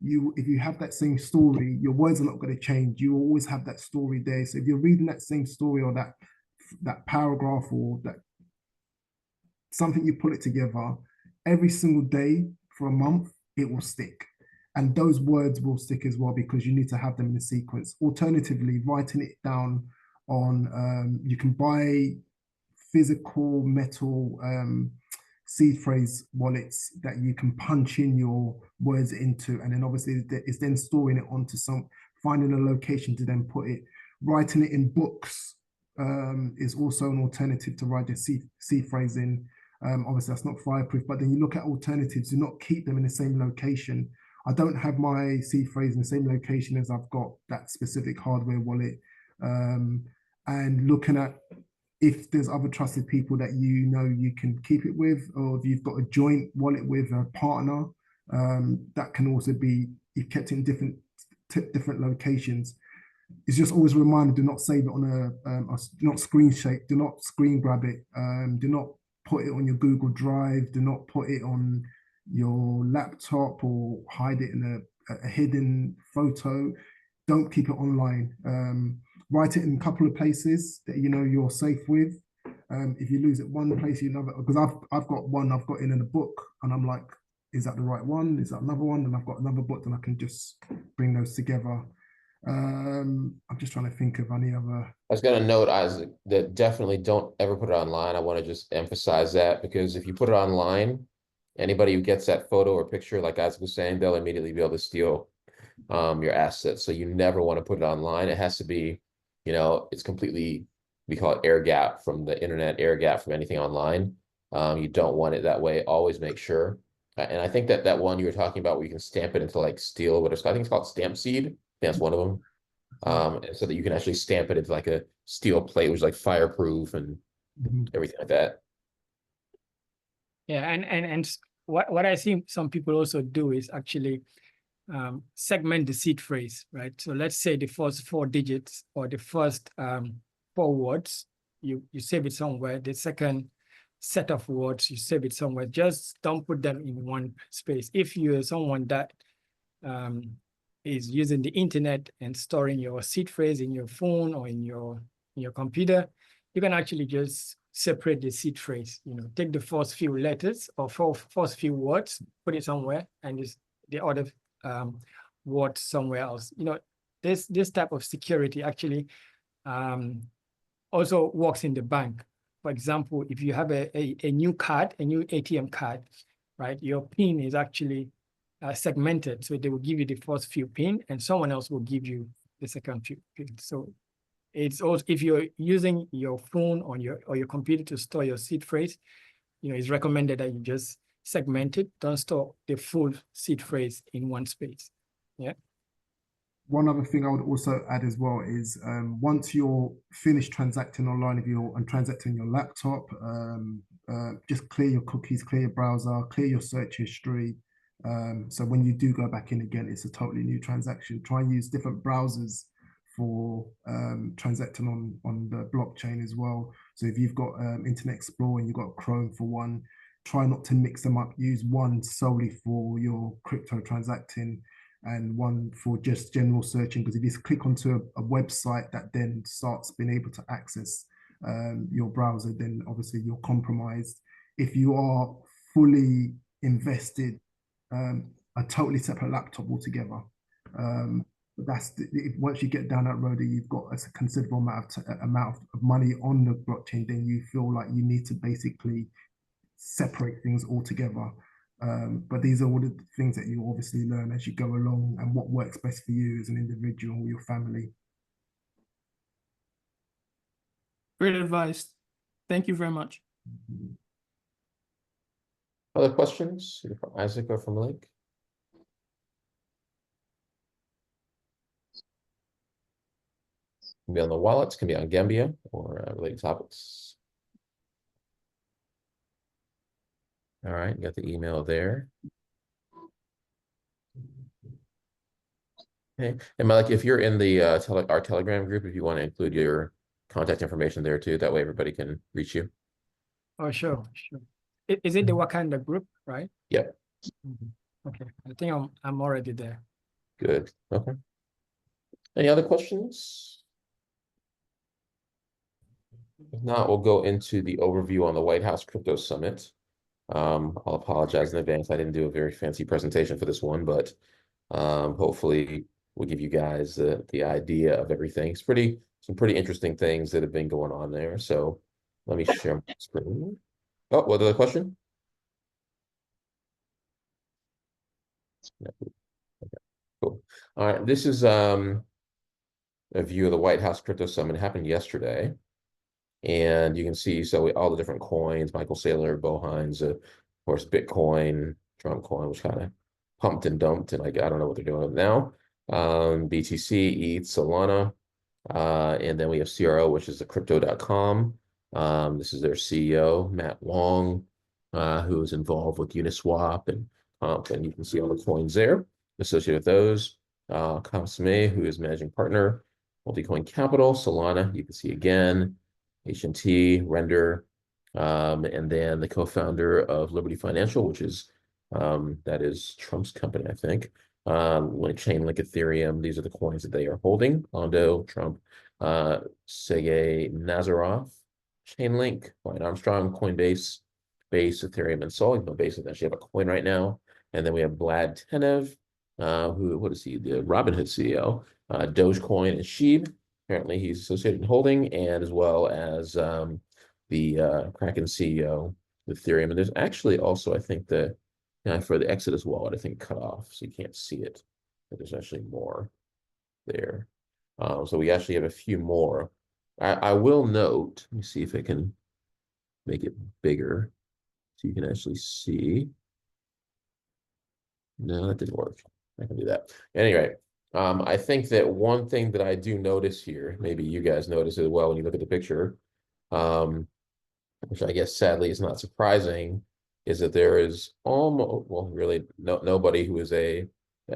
if you have that same story, your words are not going to change. You always have that story there. So if you're reading that same story or that paragraph or that something, you put it together every single day for a month, it will stick. And those words will stick as well because you need to have them in a sequence. Alternatively, writing it down on, you can buy physical metal seed phrase wallets that you can punch in your words into, and then obviously it's then storing it onto finding a location to then put it. Writing it in books is also an alternative to write your seed phrase in. Obviously that's not fireproof, but then you look at alternatives. Do not keep them in the same location. I don't have my seed phrase in the same location as I've got that specific hardware wallet. And looking at if there's other trusted people that you know you can keep it with, or if you've got a joint wallet with a partner, that can also be, you've kept it in different locations. It's just always a reminder: do not save it on do not do not screen grab it, do not put it on your Google Drive, do not put it on your laptop or hide it in a hidden photo. Don't keep it online. Write it in a couple of places that you know you're safe with. If you lose it one place, you know, because I've got one I've got in a book, and I'm like, is that the right one? Is that another one? And I've got another book, and I can just bring those together. I'm just trying to think of any other. I was going to note, Isaac, that definitely don't ever put it online. I want to just emphasize that, because if you put it online, anybody who gets that photo or picture, like Isaac was saying, they'll immediately be able to steal your assets. So you never want to put it online. It has to be, it's completely, we call it air gap from the internet, air gap from anything online. You don't want it that way. Always make sure. And I think that one you were talking about, where you can stamp it into like steel, I think it's called stamp seed. That's one of them. And so that you can actually stamp it into like a steel plate, which is like fireproof and everything like that. Yeah, and what I see some people also do is actually segment the seed phrase, right? So let's say the first 4 digits or the first 4 words, you save it somewhere. The second set of words, you save it somewhere. Just don't put them in one space. If you're someone that is using the internet and storing your seed phrase in your phone or in your computer, you can actually just separate the seed phrase. Take the first few letters or first few words, put it somewhere, and just the other words somewhere else. This type of security actually also works in the bank. For example, if you have a new card, a new ATM card, right? Your PIN is actually segmented. So they will give you the first few PIN and someone else will give you the second few PIN. So it's also, if you're using your phone or your computer to store your seed phrase, it's recommended that you just segment it. Don't store the full seed phrase in one space. Yeah. One other thing I would also add as well is once you're finished transacting online, and transacting your laptop, just clear your cookies, clear your browser, clear your search history. So when you do go back in again, it's a totally new transaction. Try and use different browsers for transacting on the blockchain as well. So if you've got Internet Explorer and you've got Chrome for one, try not to mix them up. Use one solely for your crypto transacting and one for just general searching, because if you click onto a website that then starts being able to access your browser, then obviously you're compromised. If you are fully invested, a totally separate laptop altogether. But once you get down that road and you've got a considerable amount of money on the blockchain, then you feel like you need to basically separate things altogether. But these are all the things that you obviously learn as you go along, and what works best for you as an individual or your family. Great advice. Thank you very much. Other questions, either from Isaac or from Lake? Can be on the wallets, can be on Gambia or related topics. All right, got the email there. Okay, and Malik, if you're in the our Telegram group, if you want to include your contact information there too, that way everybody can reach you. Oh, sure. Is it the Wakanda group, right? Yep. Okay, I think I'm already there. Good. Okay. Any other questions? If not, we'll go into the overview on the White House Crypto Summit. I'll apologize in advance. I didn't do a very fancy presentation for this one, but hopefully we'll give you guys the idea of everything. Some pretty interesting things that have been going on there. So let me share my screen. Oh, what other question? Okay, cool. All right, this is a view of the White House Crypto Summit. It happened yesterday. And you can see, all the different coins, Michael Saylor, Bo Hines, of course, Bitcoin, Trump coin, which kind of pumped and dumped, and I don't know what they're doing with it now. BTC, ETH, Solana, and then we have CRO, which is the crypto.com. This is their CEO, Matt Wong, who is involved with Uniswap and you can see all the coins there associated with those. Kamsame, who is managing partner, Multicoin Capital, Solana, you can see again, HNT, Render, and then the co-founder of Liberty Financial, which is that is Trump's company, I think. Like Chainlink, Ethereum, these are the coins that they are holding. Ondo, Trump, Sergey Nazarov, Chainlink, Brian Armstrong, Coinbase, Base, Ethereum, and Sol. Even though Base doesn't actually have a coin right now. And then we have Vlad Tenev, what is he? The Robinhood CEO, Dogecoin and Sheeb. Apparently he's associated in holding, and as well as the Kraken CEO with Ethereum. And there's actually also, I think, for the Exodus wallet, I think cut off, so you can't see it. But there's actually more there. So we actually have a few more. I will note, let me see if I can make it bigger so you can actually see. No, that didn't work. I can do that. Anyway, I think that one thing that I do notice here, maybe you guys notice as well when you look at the picture, which I guess sadly is not surprising, is that there is almost, well, really nobody who is a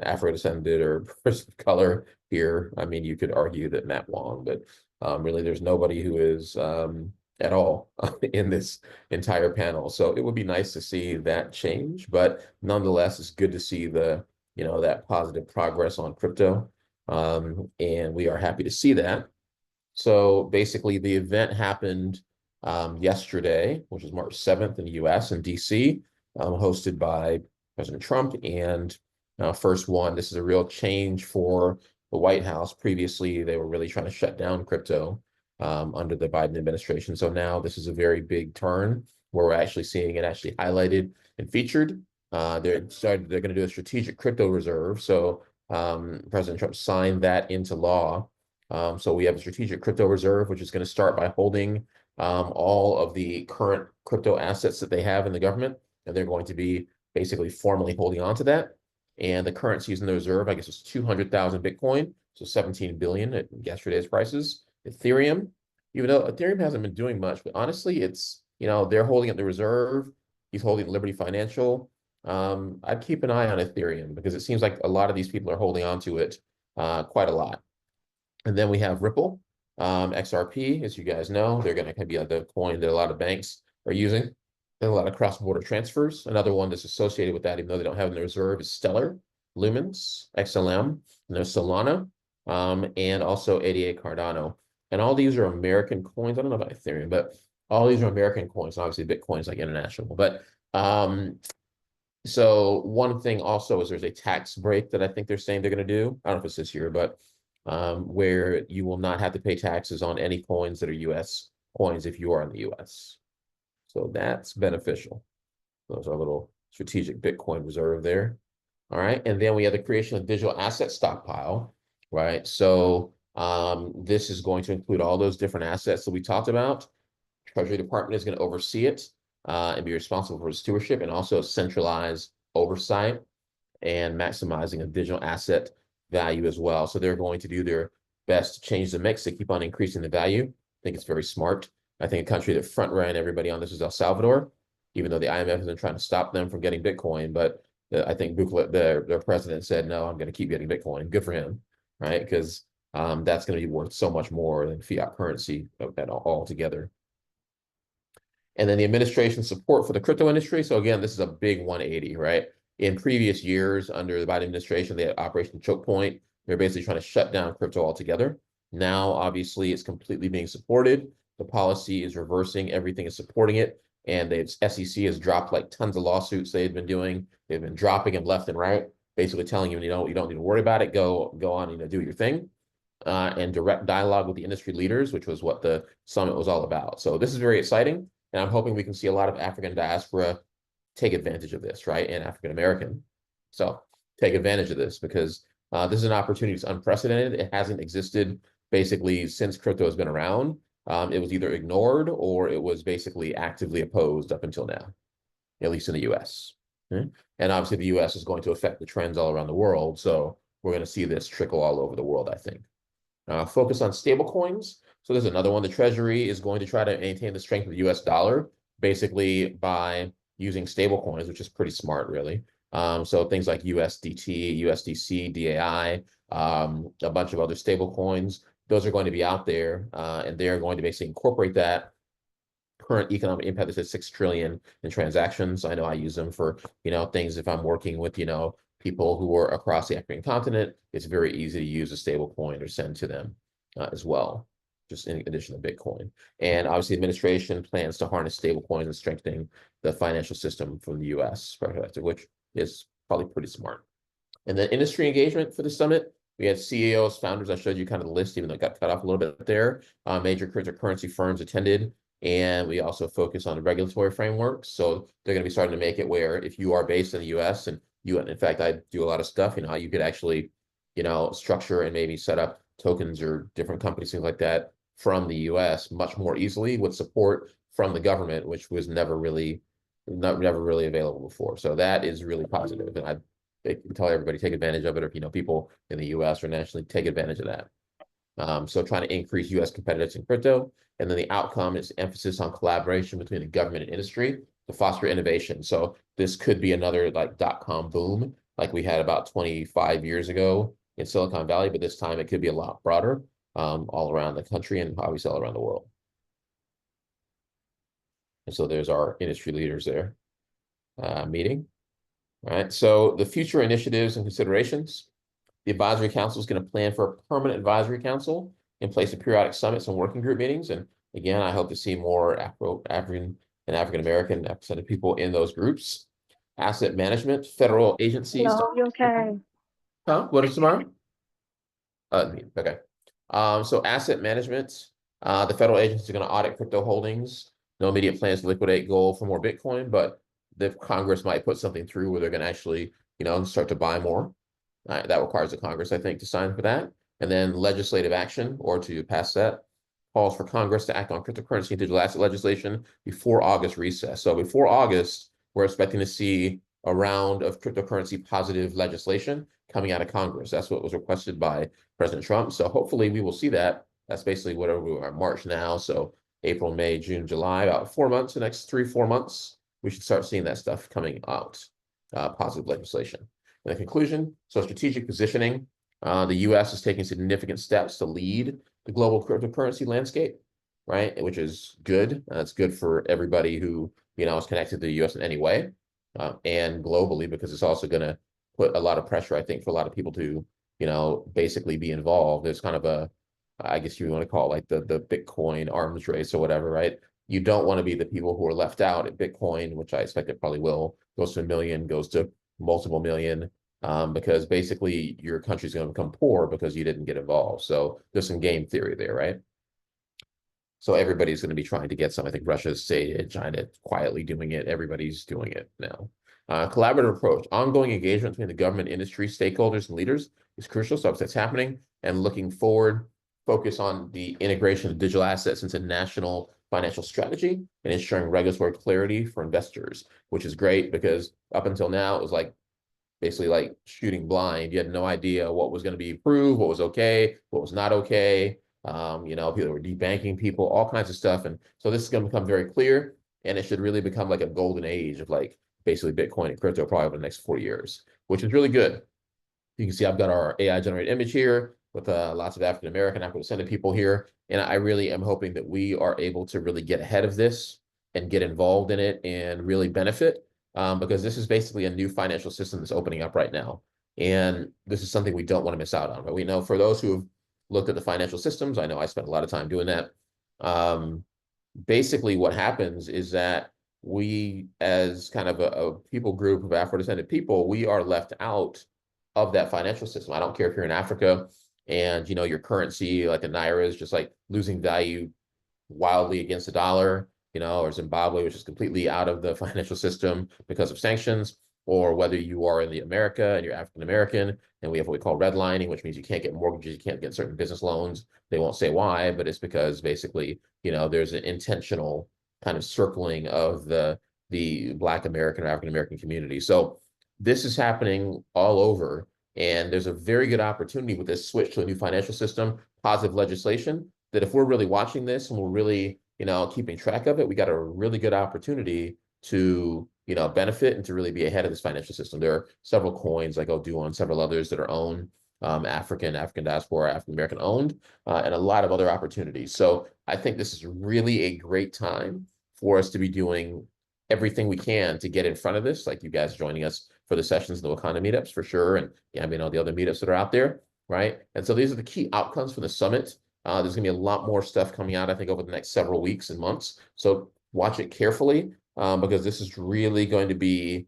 Afro-descended or person of color here. I mean, you could argue that Matt Wong, but really there's nobody who is at all in this entire panel. So it would be nice to see that change, but nonetheless, it's good to see the, that positive progress on crypto. And we are happy to see that. So basically the event happened yesterday, which is March 7th in the US in DC, hosted by President Trump. And first one, this is a real change for the White House. Previously, they were really trying to shut down crypto under the Biden administration. So now this is a very big turn where we're actually seeing it actually highlighted and featured. They're going to do a strategic crypto reserve. So President Trump signed that into law. So we have a strategic crypto reserve, which is going to start by holding all of the current crypto assets that they have in the government, and they're going to be basically formally holding on to that. And the currencies in the reserve, I guess, is 200,000 Bitcoin, so 17 billion at yesterday's prices. Ethereum, even though Ethereum hasn't been doing much, but honestly, it's, they're holding at the reserve. He's holding Liberty Financial. I'd keep an eye on Ethereum because it seems like a lot of these people are holding on to it quite a lot. And then we have Ripple, XRP, as you guys know, they're going to be the coin that a lot of banks are using. And a lot of cross-border transfers. Another one that's associated with that, even though they don't have it in the reserve, is Stellar, Lumens, XLM, and there's Solana, and also ADA Cardano. And all these are American coins. I don't know about Ethereum, but all these are American coins. And obviously, Bitcoin's like international. But so one thing also is there's a tax break that I think they're saying they're going to do. I don't know if it's this year, but where you will not have to pay taxes on any coins that are U.S. coins if you are in the U.S. So that's beneficial. Those are a little strategic Bitcoin reserve there. All right. And then we have the creation of digital asset stockpile, right? So this is going to include all those different assets that we talked about. Treasury Department is going to oversee it and be responsible for stewardship and also centralize oversight and maximizing a digital asset value as well. So they're going to do their best to change the mix to keep on increasing the value. I think it's very smart. I think a country that front ran everybody on this is El Salvador, even though the IMF has been trying to stop them from getting Bitcoin. But I think Bukele, their president said, no, I'm going to keep getting Bitcoin. Good for him, right? Because that's going to be worth so much more than fiat currency altogether. And then the administration support for the crypto industry. So again, this is a big 180, right? In previous years under the Biden administration, they had Operation Choke Point. They're basically trying to shut down crypto altogether. Now, obviously, it's completely being supported. The policy is reversing. Everything is supporting it. And the SEC has dropped like tons of lawsuits they've been doing. They've been dropping them left and right, basically telling you, you don't need to worry about it. Go on, do your thing. And direct dialogue with the industry leaders, which was what the summit was all about. So this is very exciting. And I'm hoping we can see a lot of African diaspora take advantage of this, right? And African American. So take advantage of this because this is an opportunity that's unprecedented. It hasn't existed basically since crypto has been around. It was either ignored or it was basically actively opposed up until now, at least in the US. Okay? And obviously the US is going to affect the trends all around the world. So we're going to see this trickle all over the world, I think. Focus on stable coins. So there's another one. The Treasury is going to try to maintain the strength of the US dollar, basically by using stable coins, which is pretty smart, really. So things like USDT, USDC, DAI, a bunch of other stable coins, those are going to be out there, and they're going to basically incorporate that current economic impact. That says 6 trillion in transactions. I know I use them for, things if I'm working with, people who are across the African continent. It's very easy to use a stable coin or send to them as well, just in addition to Bitcoin. And obviously, the administration plans to harness stable coins and strengthening the financial system from the US perspective, which is probably pretty smart. And then industry engagement for the summit. We had CEOs, founders. I showed you kind of the list, even though it got cut off a little bit there. Major cryptocurrency firms attended. And we also focus on the regulatory frameworks. So they're going to be starting to make it where if you are based in the US and in fact, I do a lot of stuff, you could actually, structure and maybe set up tokens or different companies, things like that from the US much more easily with support from the government, which was never really available before. So that is really positive. And I tell everybody take advantage of it, or people in the US or nationally take advantage of that. So trying to increase US competitiveness in crypto. And then the outcome is emphasis on collaboration between the government and industry to foster innovation. So this could be another like .com boom, like we had about 25 years ago in Silicon Valley, but this time it could be a lot broader all around the country and obviously all around the world. And so there's our industry leaders there meeting. All right, so the future initiatives and considerations. The advisory council is going to plan for a permanent advisory council in place of periodic summits and working group meetings. And again, I hope to see more African and African-American represented people in those groups. Asset management, federal agencies. No, you okay. Huh? What is tomorrow? Okay. So asset management, the federal agencies are going to audit crypto holdings. No immediate plans to liquidate gold for more Bitcoin, but the Congress might put something through where they're going to actually, start to buy more. That requires the Congress, I think, to sign for that. And then legislative action, or to pass that, calls for Congress to act on cryptocurrency and digital asset legislation before August recess. So before August, we're expecting to see a round of cryptocurrency positive legislation coming out of Congress. That's what was requested by President Trump. So hopefully we will see that. That's basically whatever we are, March now. So April, May, June, July, about 4 months, the next 3-4 months, we should start seeing that stuff coming out, positive legislation. In conclusion, so strategic positioning, the US is taking significant steps to lead the global cryptocurrency landscape, right? Which is good. It's good for everybody who, is connected to the US in any way, and globally, because it's also going to put a lot of pressure, I think, for a lot of people to, basically be involved. There's kind of a, I guess you want to call it like the Bitcoin arms race or whatever, right? You don't want to be the people who are left out at Bitcoin, which I expect it probably will, goes to 1 million, goes to multiple million, because basically your country's going to become poor because you didn't get involved. So there's some game theory there, right? So everybody's going to be trying to get some. I think Russia's stated, China quietly doing it. Everybody's doing it now. Collaborative approach, ongoing engagement between the government, industry, stakeholders, and leaders is crucial. So that's happening, and looking forward, focus on the integration of digital assets into national financial strategy and ensuring regulatory clarity for investors, which is great because up until now it was like basically like shooting blind. You had no idea what was going to be approved, what was okay, what was not okay. People were debanking people, all kinds of stuff. And so this is going to become very clear, and it should really become like a golden age of like basically Bitcoin and crypto probably over the next 4 years, which is really good. You can see I've got our AI generated image here with lots of African-American, Afro-descendant people here. And I really am hoping that we are able to really get ahead of this and get involved in it and really benefit, because this is basically a new financial system that's opening up right now. And this is something we don't want to miss out on. But we know for those who have looked at the financial systems, I know I spent a lot of time doing that. Basically what happens is that we, as kind of a people group of Afro-descendant people, we are left out of that financial system. I don't care if you're in Africa and, your currency, like the Naira, is just like losing value wildly against the dollar, or Zimbabwe, which is completely out of the financial system because of sanctions, or whether you are in the America and you're African-American, and we have what we call redlining, which means you can't get mortgages, you can't get certain business loans. They won't say why, but it's because basically, there's an intentional kind of circling of the Black American or African-American community. So this is happening all over, and there's a very good opportunity with this switch to a new financial system, positive legislation, that if we're really watching this and we're really, keeping track of it, we got a really good opportunity to, benefit and to really be ahead of this financial system. There are several coins like Odu and several others that are owned African diaspora, African American owned, and a lot of other opportunities. So I think this is really a great time for us to be doing everything we can to get in front of this, like you guys joining us for the sessions, the Wakanda meetups for sure, and all the other meetups that are out there, right? And so these are the key outcomes from the summit. There's going to be a lot more stuff coming out, I think, over the next several weeks and months. So watch it carefully because this is really going to be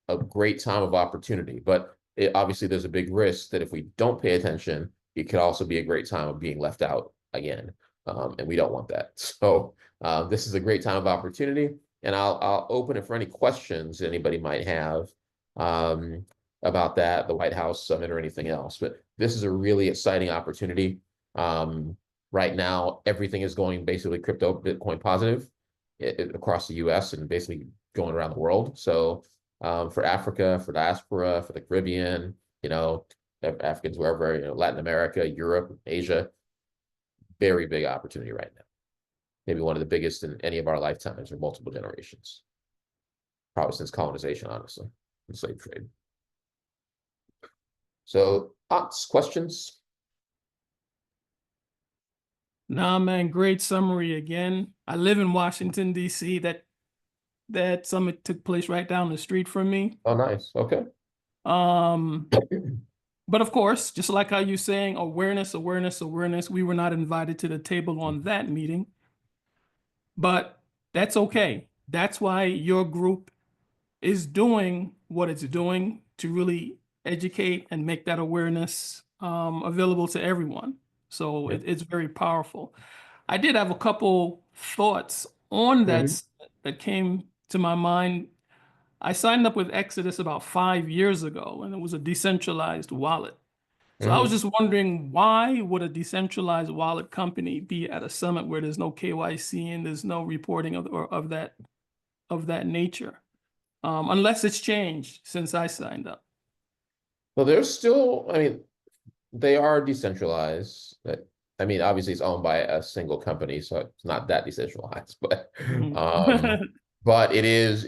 a great time of opportunity. But obviously, there's a big risk that if we don't pay attention, it could also be a great time of being left out again. And we don't want that. So this is a great time of opportunity. And I'll open it for any questions anybody might have about that, the White House summit or anything else. But this is a really exciting opportunity. Right now, everything is going basically crypto Bitcoin positive across the US and basically going around the world. So for Africa, for diaspora, for the Caribbean, Africans wherever, Latin America, Europe, Asia, very big opportunity right now. Maybe one of the biggest in any of our lifetimes or multiple generations. Probably since colonization, honestly, and slave trade. So, thoughts, questions? Nah, man, great summary again. I live in Washington, D.C. That summit took place right down the street from me. Oh, nice. Okay. But of course, just like how you're saying, awareness, we were not invited to the table on that meeting. But that's okay. That's why your group is doing what it's doing to really educate and make that awareness available to everyone. So it's very powerful. I did have a couple thoughts on that that came to my mind. I signed up with Exodus about 5 years ago, and it was a decentralized wallet. So I was just wondering, why would a decentralized wallet company be at a summit where there's no KYC and there's no reporting of that nature, unless it's changed since I signed up? Well, there's still, they are decentralized. Obviously it's owned by a single company, so it's not that decentralized, but but it is,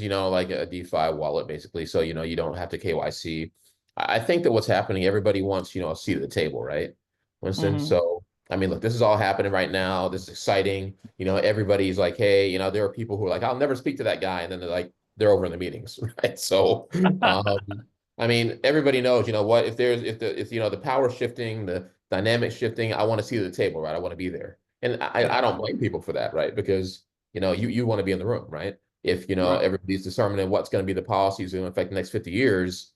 like a DeFi wallet basically. So, you don't have to KYC. I think that what's happening, everybody wants, a seat at the table, right, Winston? So, look, this is all happening right now. This is exciting. Everybody's like, hey, there are people who are like, I'll never speak to that guy. And then they're over in the meetings, right? So, everybody knows, what, if the power shifting, the dynamic shifting, I want to see the table, right? I want to be there. And I don't blame people for that, right? Because, you want to be in the room, right? If, everybody's determining what's going to be the policies going to affect the next 50 years,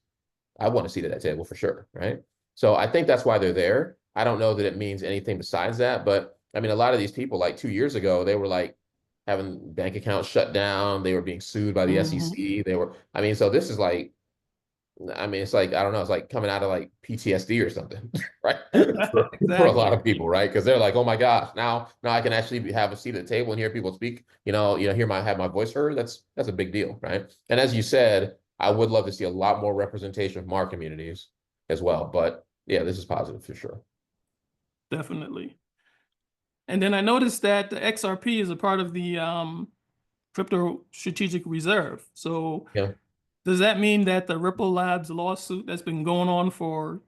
I want to see that table for sure, right? So I think that's why they're there. I don't know that it means anything besides that, but a lot of these people, like 2 years ago, they were like having bank accounts shut down. They were being sued by the SEC. They were, so this is like, it's like, I don't know, it's like coming out of like PTSD or something, right? For a lot of people, right? Because they're like, oh my gosh, now I can actually have a seat at the table and hear people speak, have my voice heard. That's a big deal, right? And as you said, I would love to see a lot more representation from our communities as well. But yeah, this is positive for sure. Definitely. And then I noticed that the XRP is a part of the crypto strategic reserve. So yeah. Does that mean that the Ripple Labs lawsuit that's been going on for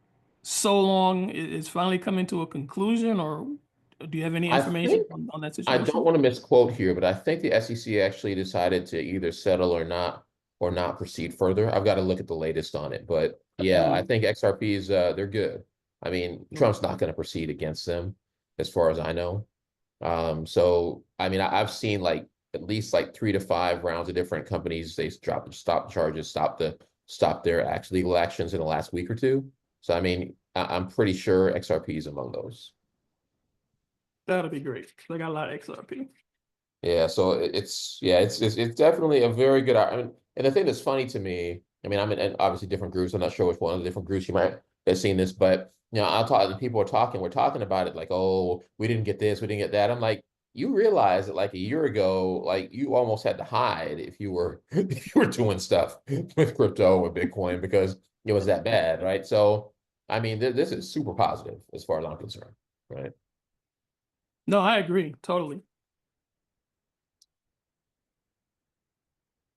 so long is finally coming to a conclusion, or do you have any information on that situation? I don't want to misquote here, but I think the SEC actually decided to either settle or not proceed further. I've got to look at the latest on it, but yeah, I think XRPs they're good. Trump's not going to proceed against them, as far as I know. So I've seen like at least like 3 to 5 rounds of different companies. They stop charges, stop their legal actions in the last week or two. So I'm pretty sure XRP is among those. That'll be great. I got a lot of XRP. Yeah, so it's definitely a very good. And the thing that's funny to me, I'm in obviously different groups. I'm not sure which one of the different groups you might have seen this, but I'll talk. And people we're talking about it like, oh, we didn't get this, we didn't get that. I'm like, you realize that like a year ago, like you almost had to hide if you were doing stuff with crypto or Bitcoin because it was that bad, right? So this is super positive as far as I'm concerned, right? No, I agree totally.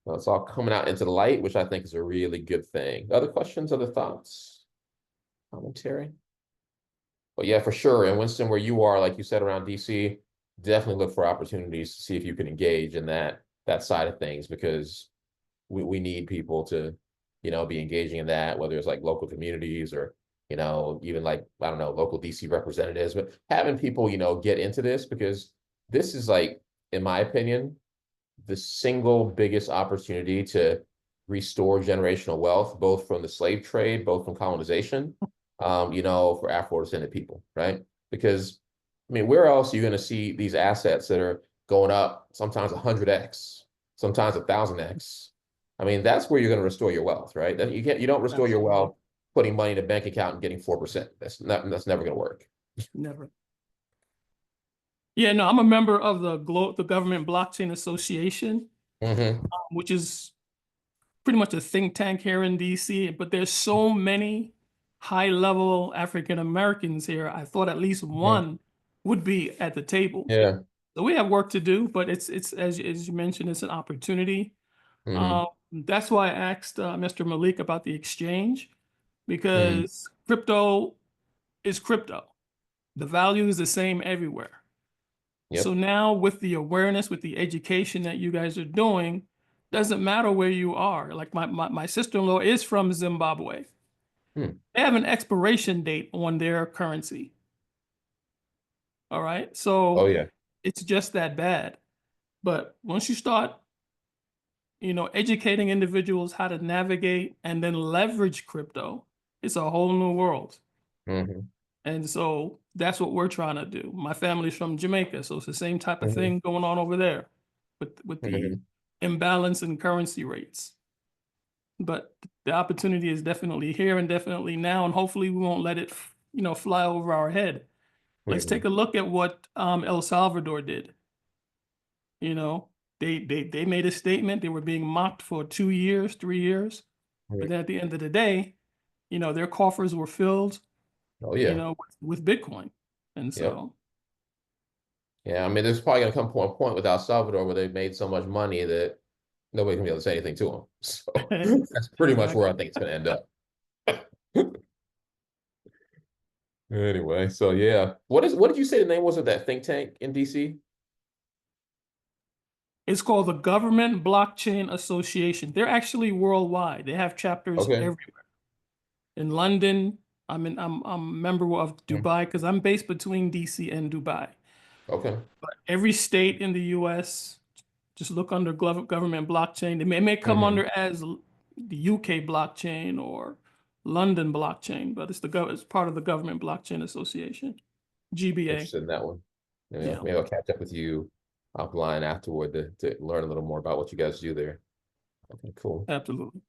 Well, it's all coming out into the light, which I think is a really good thing. Other questions, other thoughts, commentary? But yeah, for sure. And Winston, where you are, like you said, around DC, definitely look for opportunities to see if you can engage in that side of things, because we need people to, be engaging in that, whether it's like local communities or, even like, I don't know, local DC representatives, but having people, get into this, because this is like, in my opinion, the single biggest opportunity to restore generational wealth, both from the slave trade, both from colonization, for Afro-descended people, right? Because, I mean, where else are you going to see these assets that are going up sometimes 100x, sometimes 1,000x? I mean, that's where you're going to restore your wealth, right? You don't restore your Absolutely. wealth putting money in a bank account and getting 4%. That's never going to work. Never. Yeah, no, I'm a member of the Government Blockchain Association, Mm-hmm. which is pretty much a think tank here in DC, but there's so many high-level African Americans here. I thought at least one would be at the table. Yeah. So we have work to do, but it's as you mentioned, it's an opportunity. Mm-hmm. That's why I asked Mr. Malik about the exchange, Mm-hmm. because crypto is crypto. The value is the same everywhere. Yep. So now with the awareness, with the education that you guys are doing, doesn't matter where you are. Like my sister-in-law is from Zimbabwe. Hmm. They have an expiration date on their currency. All right. Oh So yeah. it's just that bad. But once you start, educating individuals how to navigate and then leverage crypto, it's a whole new world. Mm-hmm. And so that's what we're trying to do. My family's from Jamaica, so it's the same type of Mm-hmm. thing going on over there with the imbalance in currency rates. But the opportunity is definitely here and definitely now, and hopefully we won't let it, fly over our head. Let's take a look at what El Salvador did. They made a statement. They were being mocked for 2 years, 3 years, but then at the end of the day, their coffers were filled, Oh yeah. with Bitcoin, and Yep. so. Yeah, I mean, there's probably going to come to a point with El Salvador where they've made so much money that nobody can be able to say anything to them. So that's pretty much where I think it's going to end up. Anyway, so yeah, what did you say the name was of that think tank in DC? It's called the Government Blockchain Association. They're actually worldwide. They have chapters Okay. everywhere. In London, I'm a member of Dubai because I'm based between DC and Dubai. Okay. But every state in the US, just look under government blockchain. It may come under as the UK blockchain or London blockchain, but it's part of the Government Blockchain Association, GBA. Interested in that one. Yeah. Maybe I'll catch up with you offline afterward to learn a little more about what you guys do there. Okay, cool. Absolutely.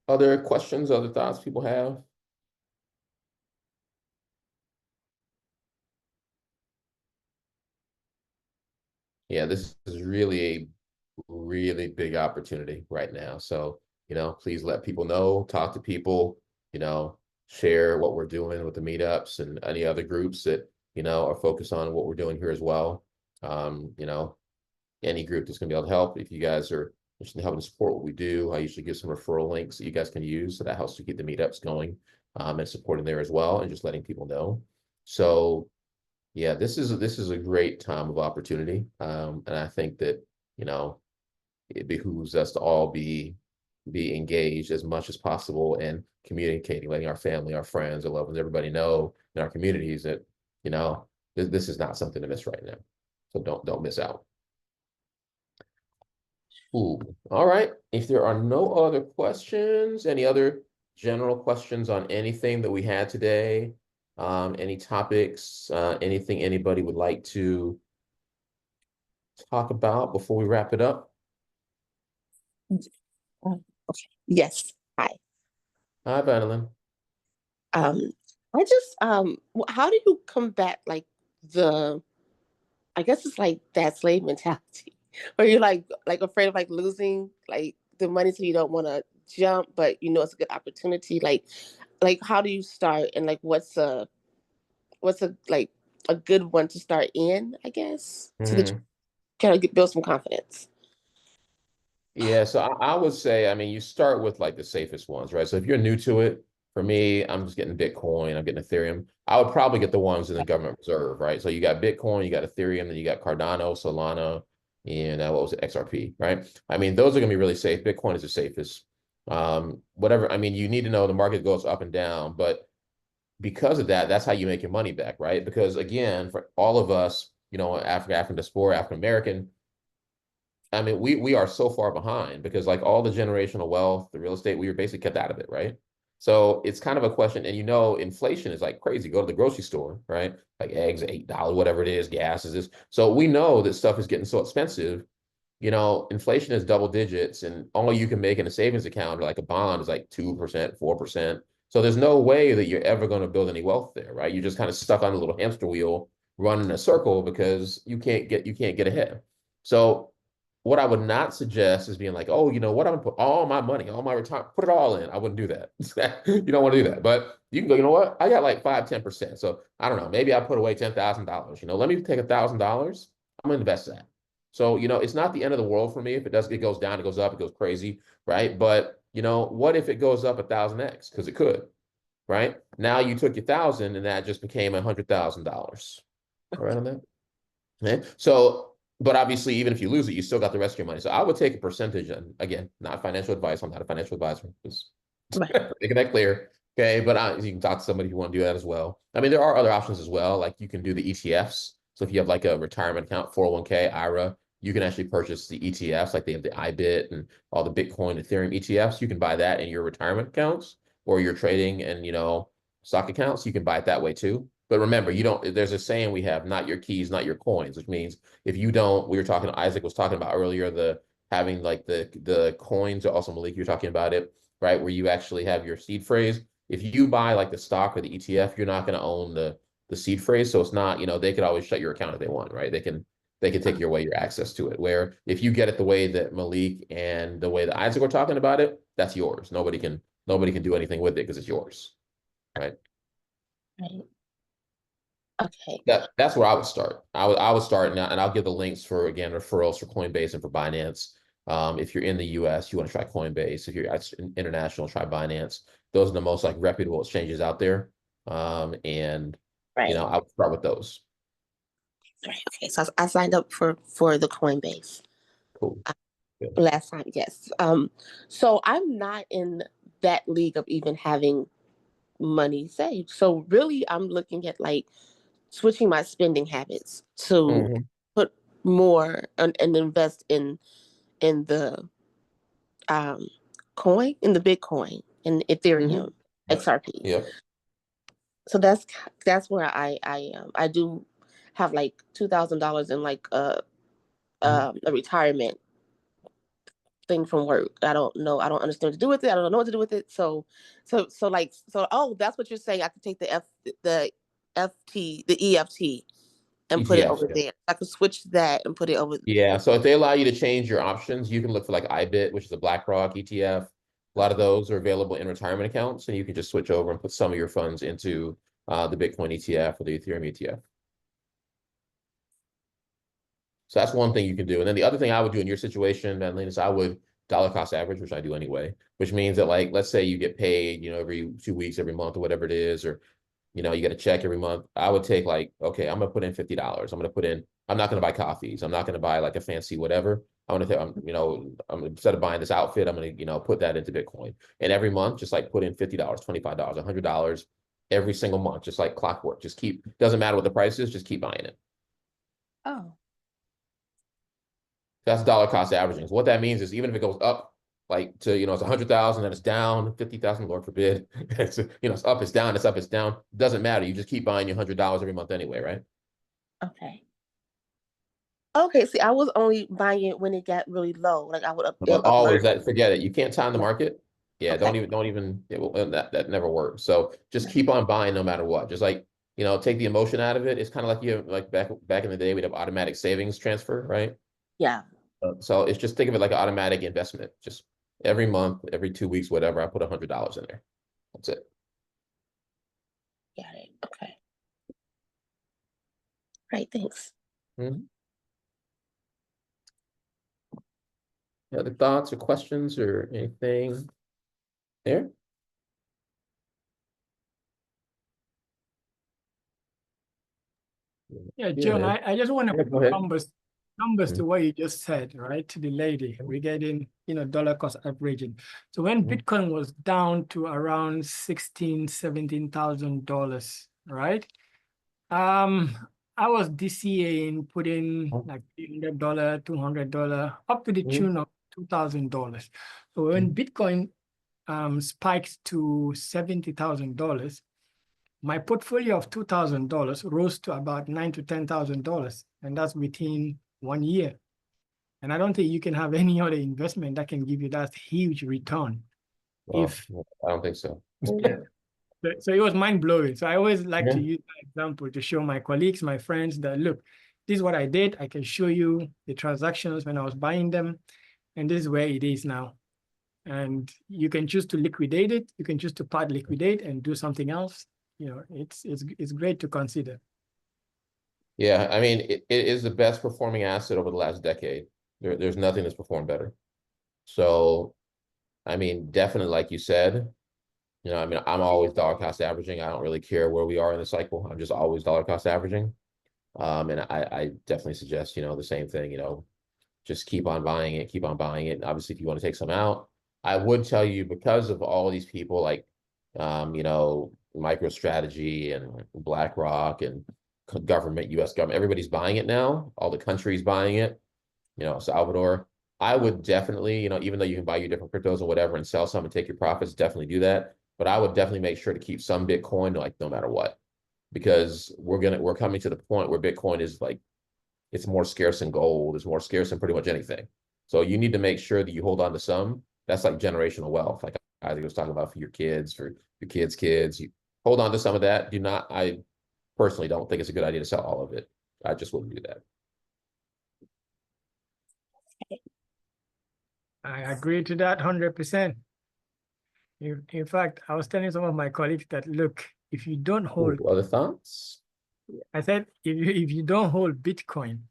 Other questions, other thoughts people have? Yeah, this is really a really big opportunity right now. So, please let people know, talk to people, share what we're doing with the meetups and any other groups that, are focused on what we're doing here as well. Any group that's gonna be able to help. If you guys are interested in helping support what we do, I usually give some referral links that you guys can use. So that helps to keep the meetups going, and supporting there as well, and just letting people know. So yeah, this is a great time of opportunity. And I think that, it behooves us to all be engaged as much as possible and communicating, letting our family, our friends, our loved ones, everybody know in our communities that, this is not something to miss right now. So don't miss out. Ooh, all right. If there are no other questions, any other general questions on anything that we had today, any topics, anything anybody would like to talk about before we wrap it up? Okay. Yes. Hi. Hi, Vanillin. I just how do you combat like I guess it's like that slave mentality where you're like afraid of like losing like the money so you don't want to jump, but it's a good opportunity. Like how do you start and like what's a like a good one to start in, I guess, so that you Mhm. kind of build some confidence. Yeah, so I would say, I mean, you start with like the safest ones, right? So if you're new to it, for me, I'm just getting Bitcoin, I'm getting Ethereum. I would probably get the ones in the government reserve, right? So you got Bitcoin, you got Ethereum, then you got Cardano, Solana, and what was it, XRP, right? I mean, those are gonna be really safe. Bitcoin is the safest. Whatever, I mean, you need to know the market goes up and down, but because of that, that's how you make your money back, right? Because again, for all of us, African diaspora, African American, I mean, we are so far behind because like all the generational wealth, the real estate, we were basically kept out of it, right? So it's kind of a question, and inflation is like crazy. Go to the grocery store, right? Like eggs, $8, whatever it is, gas is this. So we know that stuff is getting so expensive. Inflation is double digits, and all you can make in a savings account or like a bond is like 2%, 4%. So there's no way that you're ever going to build any wealth there, right? You're just kind of stuck on a little hamster wheel, running in a circle because you can't get ahead. So what I would not suggest is being like, oh, you know what, I'm gonna put all my money, all my retirement, put it all in. I wouldn't do that. You don't want to do that. But you can go, you know what? I got like 5-10%. So I don't know, maybe I put away $10,000. Let me take $1,000. I'm gonna invest that. So, it's not the end of the world for me. If it goes down, it goes up, it goes crazy, right? But what if it goes up 1,000x? Because it could, right? Now you took your 1,000 and that just became $100,000. All right on that? Okay. So, but obviously, even if you lose it, you still got the rest of your money. So I would take a percentage, and again, not financial advice. I'm not a financial advisor. Just Right. making that clear. Okay. But you can talk to somebody if you want to do that as well. I mean, there are other options as well. Like you can do the ETFs. So if you have like a retirement account, 401k, IRA, you can actually purchase the ETFs. Like they have the IBIT and all the Bitcoin, Ethereum ETFs. You can buy that in your retirement accounts or your trading and, stock accounts. You can buy it that way too. But remember, there's a saying we have, not your keys, not your coins, which means if you don't, Isaac was talking about earlier, having like the coins, also Malik, you're talking about it, right? Where you actually have your seed phrase. If you buy like the stock or the ETF, you're not going to own the seed phrase. So it's not, they could always shut your account if they want, right? They can take away your access to it. Where if you get it the way that Malik and the way that Isaac were talking about it, that's yours. Nobody can do anything with it because it's yours, right? Right. Okay. That's where I would start. I would start now, and I'll give the links for, again, referrals for Coinbase and for Binance. If you're in the US, you want to try Coinbase. If you're international, try Binance. Those are the most like reputable exchanges out there. And Right. I would start with those. Right. Okay. So I signed up for the Coinbase Cool. Good. last time. Yes. So I'm not in that league of even having money saved. So really, I'm looking at like switching my spending habits to Mhm. put more and invest in the coin, in the Bitcoin and Ethereum, XRP. Yeah. So that's where I do have like $2,000 in like a retirement thing from work. I don't know. I don't understand what to do with it. I don't know what to do with it. Oh, that's what you're saying. I could take the EFT and put it ETFs. over Yeah. there. I could switch that and put it over. Yeah. So if they allow you to change your options, you can look for like IBIT, which is a BlackRock ETF. A lot of those are available in retirement accounts, and you can just switch over and put some of your funds into the Bitcoin ETF or the Ethereum ETF. So that's one thing you can do. And then the other thing I would do in your situation, Madeline, is I would dollar cost average, which I do anyway, which means that like, let's say you get paid, every 2 weeks, every month, or whatever it is, or, you get a check every month. I would take like, okay, I'm going to put in $50. I'm not going to buy coffees. I'm not going to buy like a fancy whatever. I'm going to, instead of buying this outfit, I'm going to, put that into Bitcoin. And every month, just like put in $50, $25, $100 every single month, just like clockwork. Doesn't matter what the price is, just keep buying it. Oh. That's dollar cost averaging. So what that means is even if it goes up, like to, it's 100,000, then it's down 50,000, Lord forbid. It's up, it's down, it's up, it's down. Doesn't matter. You just keep buying your $100 every month anyway, right? Okay. Okay. See, I was only buying it when it got really low. Like I would Always forget it. You can't time the market. Yeah, Okay. don't even that never works. So just keep on buying no matter what. Just like, take the emotion out of it. It's kind of like back in the day, we'd have automatic savings transfer, right? Yeah. So it's just think of it like an automatic investment. Just every month, every 2 weeks, whatever, I put $100 in there. That's it. Got it. Okay. Right, thanks. Mhm. Other thoughts or questions or anything there? Yeah, John, Yeah. I just want to Yeah, go put ahead. numbers to Mhm. what you just said, right? To the lady regarding, dollar cost averaging. So when Mhm. Bitcoin was down to around $17,000, right? I was DCAing, putting like $300, $200, up to the Mhm. tune of $2,000. So when Bitcoin spiked to $70,000, my portfolio of $2,000 rose to about $9,000 to $10,000, and that's within 1 year. And I don't think you can have any other investment that can give you that huge return. Well, I don't think so. Yeah. So it was mind blowing. So I always like Yeah. to use that example to show my colleagues, my friends that look, this is what I did. I can show you the transactions when I was buying them, and this is where it is now. And you can choose to liquidate it. You can choose to part liquidate and do something else. It's great to consider. Yeah, I mean, it is the best performing asset over the last decade. There's nothing that's performed better. So, I mean, definitely, like you said, I mean, I'm always dollar cost averaging. I don't really care where we are in the cycle. I'm just always dollar cost averaging. And I definitely suggest, the same thing, just keep on buying it, keep on buying it. And obviously, if you want to take some out, I would tell you because of all these people like, MicroStrategy and BlackRock and government, U.S. government, everybody's buying it now. All the countries buying it, Salvador. I would definitely, even though you can buy your different cryptos and whatever and sell some and take your profits, definitely do that. But I would definitely make sure to keep some Bitcoin, like no matter what, because we're coming to the point where Bitcoin is like it's more scarce than gold. It's more scarce than pretty much anything. So you need to make sure that you hold on to some. That's like generational wealth. Like Isaac was talking about for your kids, for your kids' kids. You hold on to some of that. I personally don't think it's a good idea to sell all of it. I just wouldn't do that. I agree to that 100%. In fact, I was telling some of my colleagues that, look, if you don't hold, Other thoughts? I said, if you don't hold Bitcoin,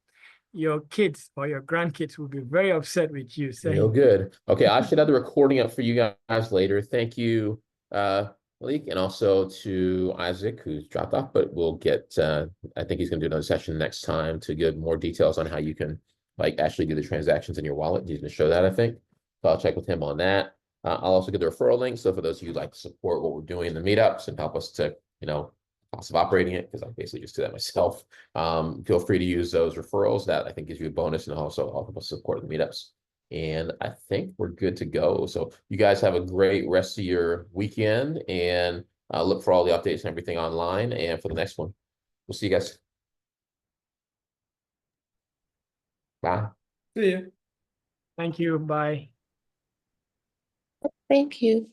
your kids or your grandkids will be very upset with you No saying, good. Okay, I should have the recording up for you guys later. Thank you, Malik, and also to Isaac, who's dropped off, but we'll get, I think he's going to do another session next time to give more details on how you can like actually do the transactions in your wallet. He's going to show that, I think. So I'll check with him on that. I'll also get the referral link. So for those of you who'd like to support what we're doing in the meetups and help us to, cost of operating it, because I basically just do that myself. Feel free to use those referrals. That I think gives you a bonus and also help us support the meetups. And I think we're good to go. So you guys have a great rest of your weekend and look for all the updates and everything online. And for the next one, we'll see you guys. Bye. See ya. thank you, bye. Thank you.